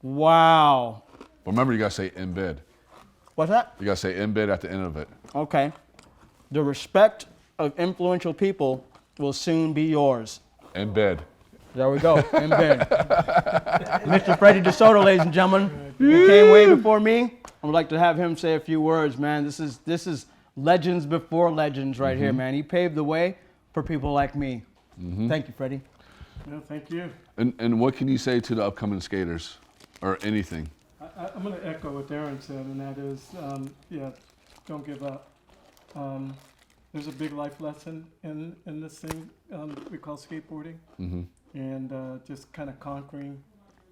Wow. Remember, you gotta say in bed. What's that? You gotta say in bed at the end of it. Okay. The respect of influential people will soon be yours. In bed. There we go. In bed. Mr. Freddie DeSoto, ladies and gentlemen, who came way before me. I would like to have him say a few words, man. This is legends before legends right here, man. He paved the way for people like me. Thank you, Freddie. No, thank you. And what can you say to the upcoming skaters, or anything? I'm going to echo what Darin said, and that is, don't give up. There's a big life lesson in this thing we call skateboarding, and just kind of conquering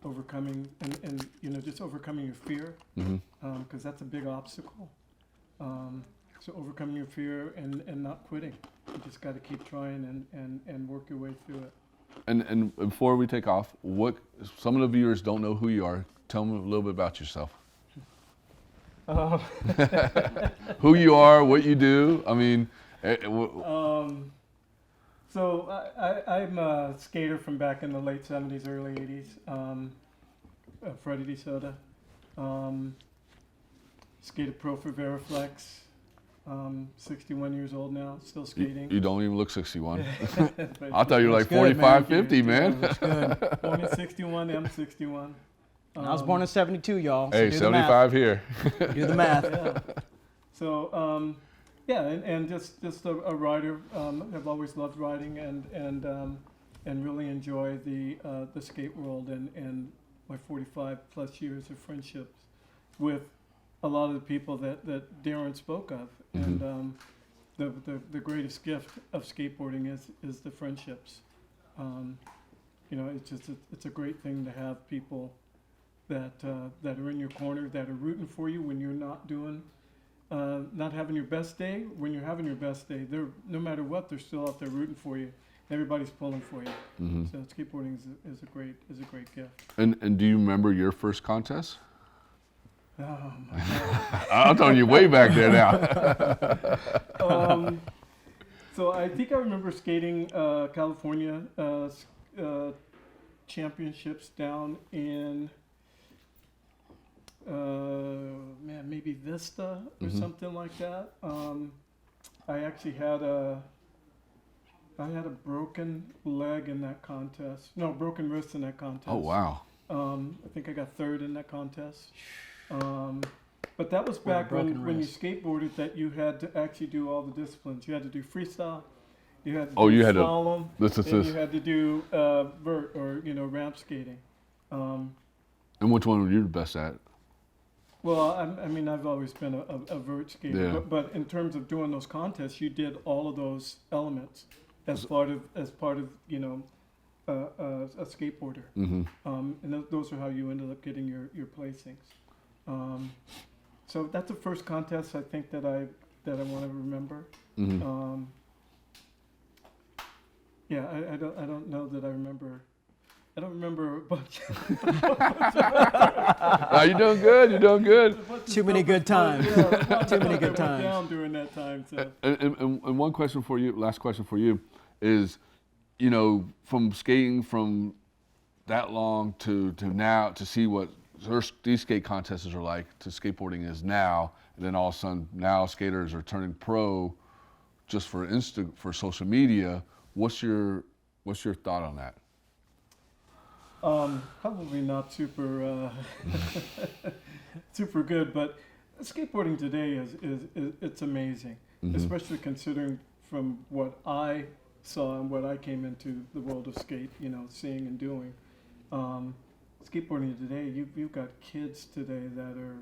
overcoming and you know, just overcoming your fear, because that's a big obstacle. So overcoming your fear and not quitting. You just got to keep trying and work your way through it. And before we take off, what some of the viewers don't know who you are. Tell them a little bit about yourself. Who you are, what you do. I mean, so I'm a skater from back in the late 70s, early 80s. Freddie DeSoto. Skated pro for Veriflex. 61 years old now, still skating. You don't even look 61. I thought you were like 45, 50, man. Born in 61, I'm 61. I was born in 72, y'all. So Hey, 75 here. Do the math. Yeah. So, yeah, and just a rider. I've always loved riding and really enjoy the skate world and my 45 plus years of friendships with a lot of the people that Darin spoke of. And the greatest gift of skateboarding is the friendships. You know, it's a great thing to have people that are in your corner, that are rooting for you when you're not having your best day. When you're having your best day, they're, no matter what, they're still out there rooting for you. Everybody's pulling for you. So skateboarding is a great gift. And do you remember your first contest? Oh my God. I'm telling you way back there now. So I think I remember skating California championships down in maybe Vista or something like that. I actually had a broken leg in that contest. No, broken wrist in that contest. Oh wow. I think I got third in that contest. But that was back when you skateboarded, that you had to actually do all the disciplines. You had to do freestyle, you had to do slalom, and you had to do vert or ramp skating. And which one were you the best at? Well, I mean, I've always been a vert skater, Yeah. but in terms of doing those contests, you did all of those elements as part of a skateboarder. And those are how you ended up getting your placings. So that's the first contest I think that I want to remember. Yeah, I don't know that I remember. I don't remember a bunch. You're doing good. You're doing good. Too many good times. Too many good times. Down during that time. So. And one question for you, last question for you, is, from skating from that long to now, to see what these skate contests are like, to skateboarding is now, and then all of a sudden now skaters are turning pro just for social media. What's your thought on that? Probably not super super good, but skateboarding today is it's amazing, especially considering from what I saw and what I came into the world of skate, seeing and doing. Skateboarding today, you've got kids today that are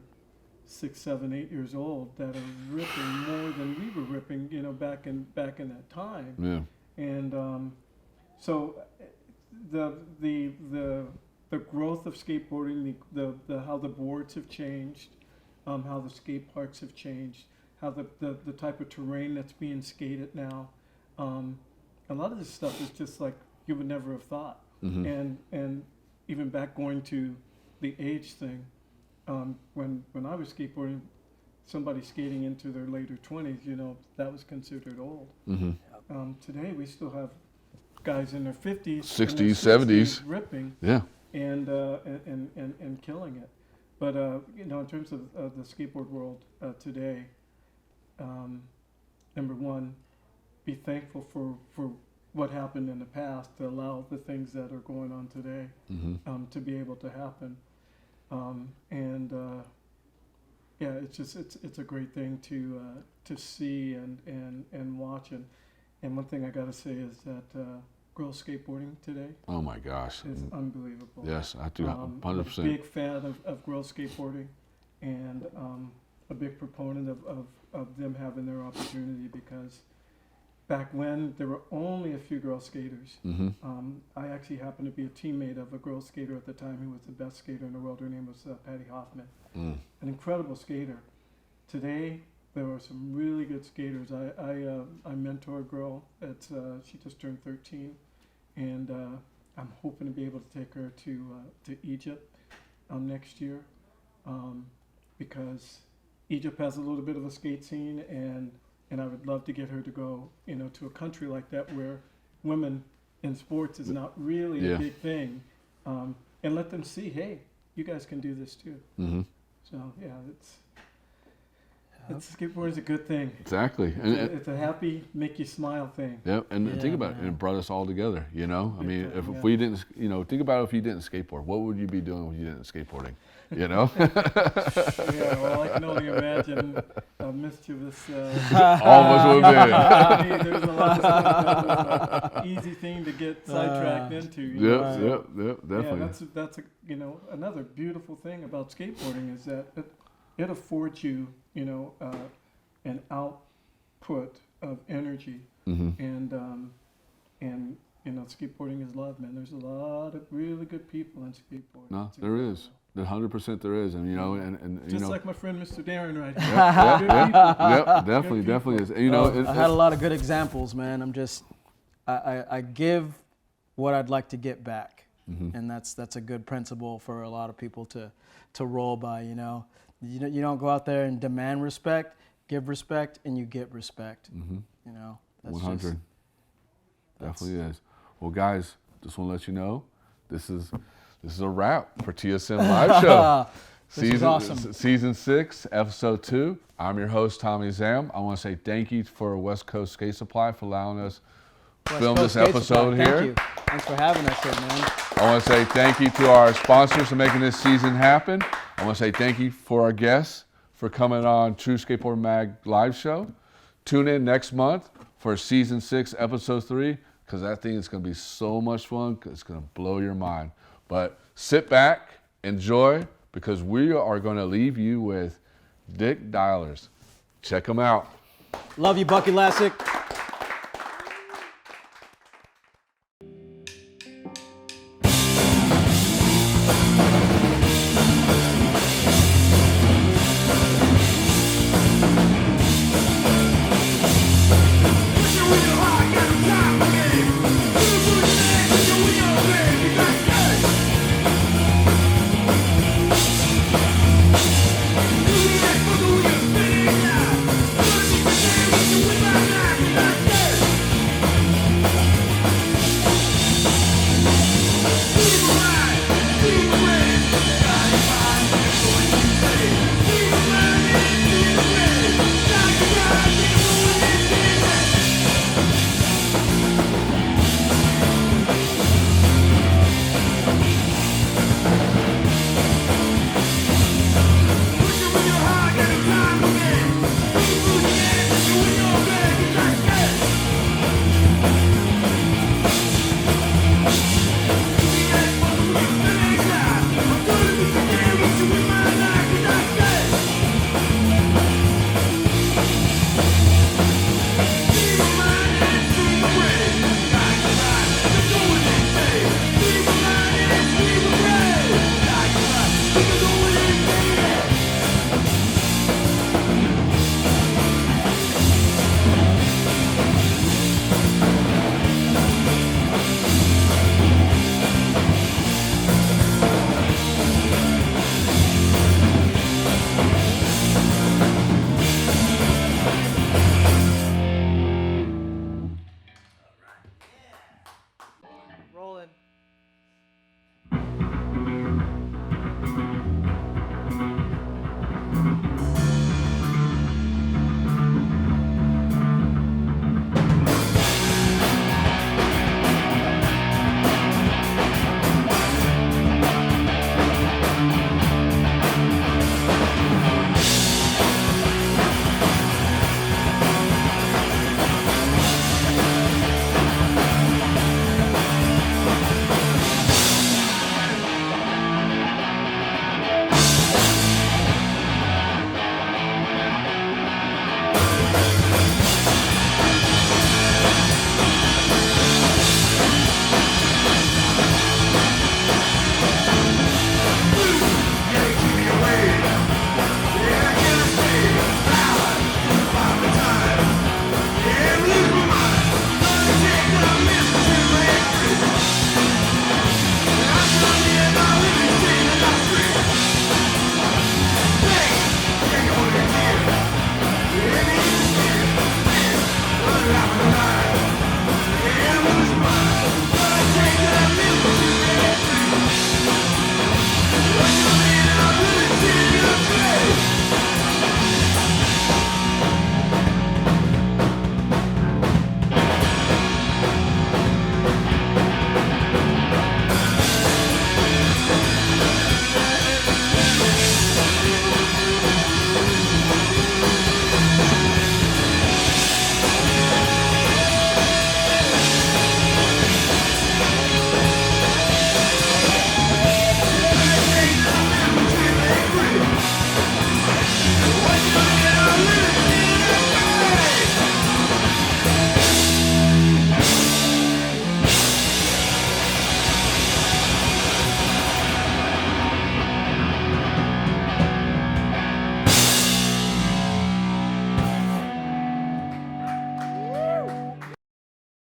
6, 7, 8 years old that are ripping more than we were ripping, back in that time. Yeah. And so the growth of skateboarding, the how the boards have changed, how the skate parks have changed, how the type of terrain that's being skated now. A lot of this stuff is just like you would never have thought. And even back going to the age thing, when I was skateboarding, somebody skating into their later 20s, that was considered old. Today we still have guys in their 50s, 60s, 70s, ripping, and killing it. But in terms of the skateboard world today, number one, be thankful for what happened in the past to allow the things that are going on today to be able to happen. It's a great thing to see and watch. And one thing I got to say is that girls skateboarding today. Oh my gosh. Is unbelievable. Yes, I do. 100%. I'm a big fan of girls skateboarding, and a big proponent of them having their opportunity, because back when there were only a few girl skaters. I actually happened to be a teammate of a girl skater at the time who was the best skater in the world. Her name was Patty Hoffman, an incredible skater. Today, there are some really good skaters. I mentor a girl. She just turned 13, and I'm hoping to be able to take her to Egypt next year, because Egypt has a little bit of a skate scene, and I would love to get her to go, to a country like that where women in sports is not really a big thing, and let them see, hey, you guys can do this too. So yeah, skateboarding is a good thing. Exactly. It's a happy, make you smile thing. Yep, and think about it, and it brought us all together, I mean, if we didn't, think about it, if you didn't skateboard, what would you be doing if you didn't skateboarding, Yeah, well, I can only imagine how mischievous all of us would have been. There's a lot of stuff that was an easy thing to get sidetracked into. Yep, definitely. Yeah, that's another beautiful thing about skateboarding is that it affords you, an output of energy, and skateboarding is love, man. There's a lot of really good people in skateboarding. No, there is. 100% there is, and and just like my friend Mr. Darin right here. Yep, definitely is. And, I had a lot of good examples, man. I give what I'd like to get back, and that's a good principle for a lot of people to roll by. You don't go out there and demand respect, give respect, and you get respect. That's 100. Definitely is. Well, guys, just want to let you know, this is a wrap for TSM Live Show. This is awesome. Season 6, Episode 2. I'm your host, Tommie Zam. I want to say thank you for West Coast Skate Supply for allowing us to film this episode here. Thank you. Thanks for having us here, man. I want to say thank you to our sponsors for making this season happen. I want to say thank you for our guests for coming on True Skateboard Mag Live Show. Tune in next month for Season 6, Episode 3, because that thing is going to be so much fun. It's going to blow your mind. But sit back, enjoy, because we are going to leave you with Dick Dialers. Check them out. Love you, Bucky Lassick.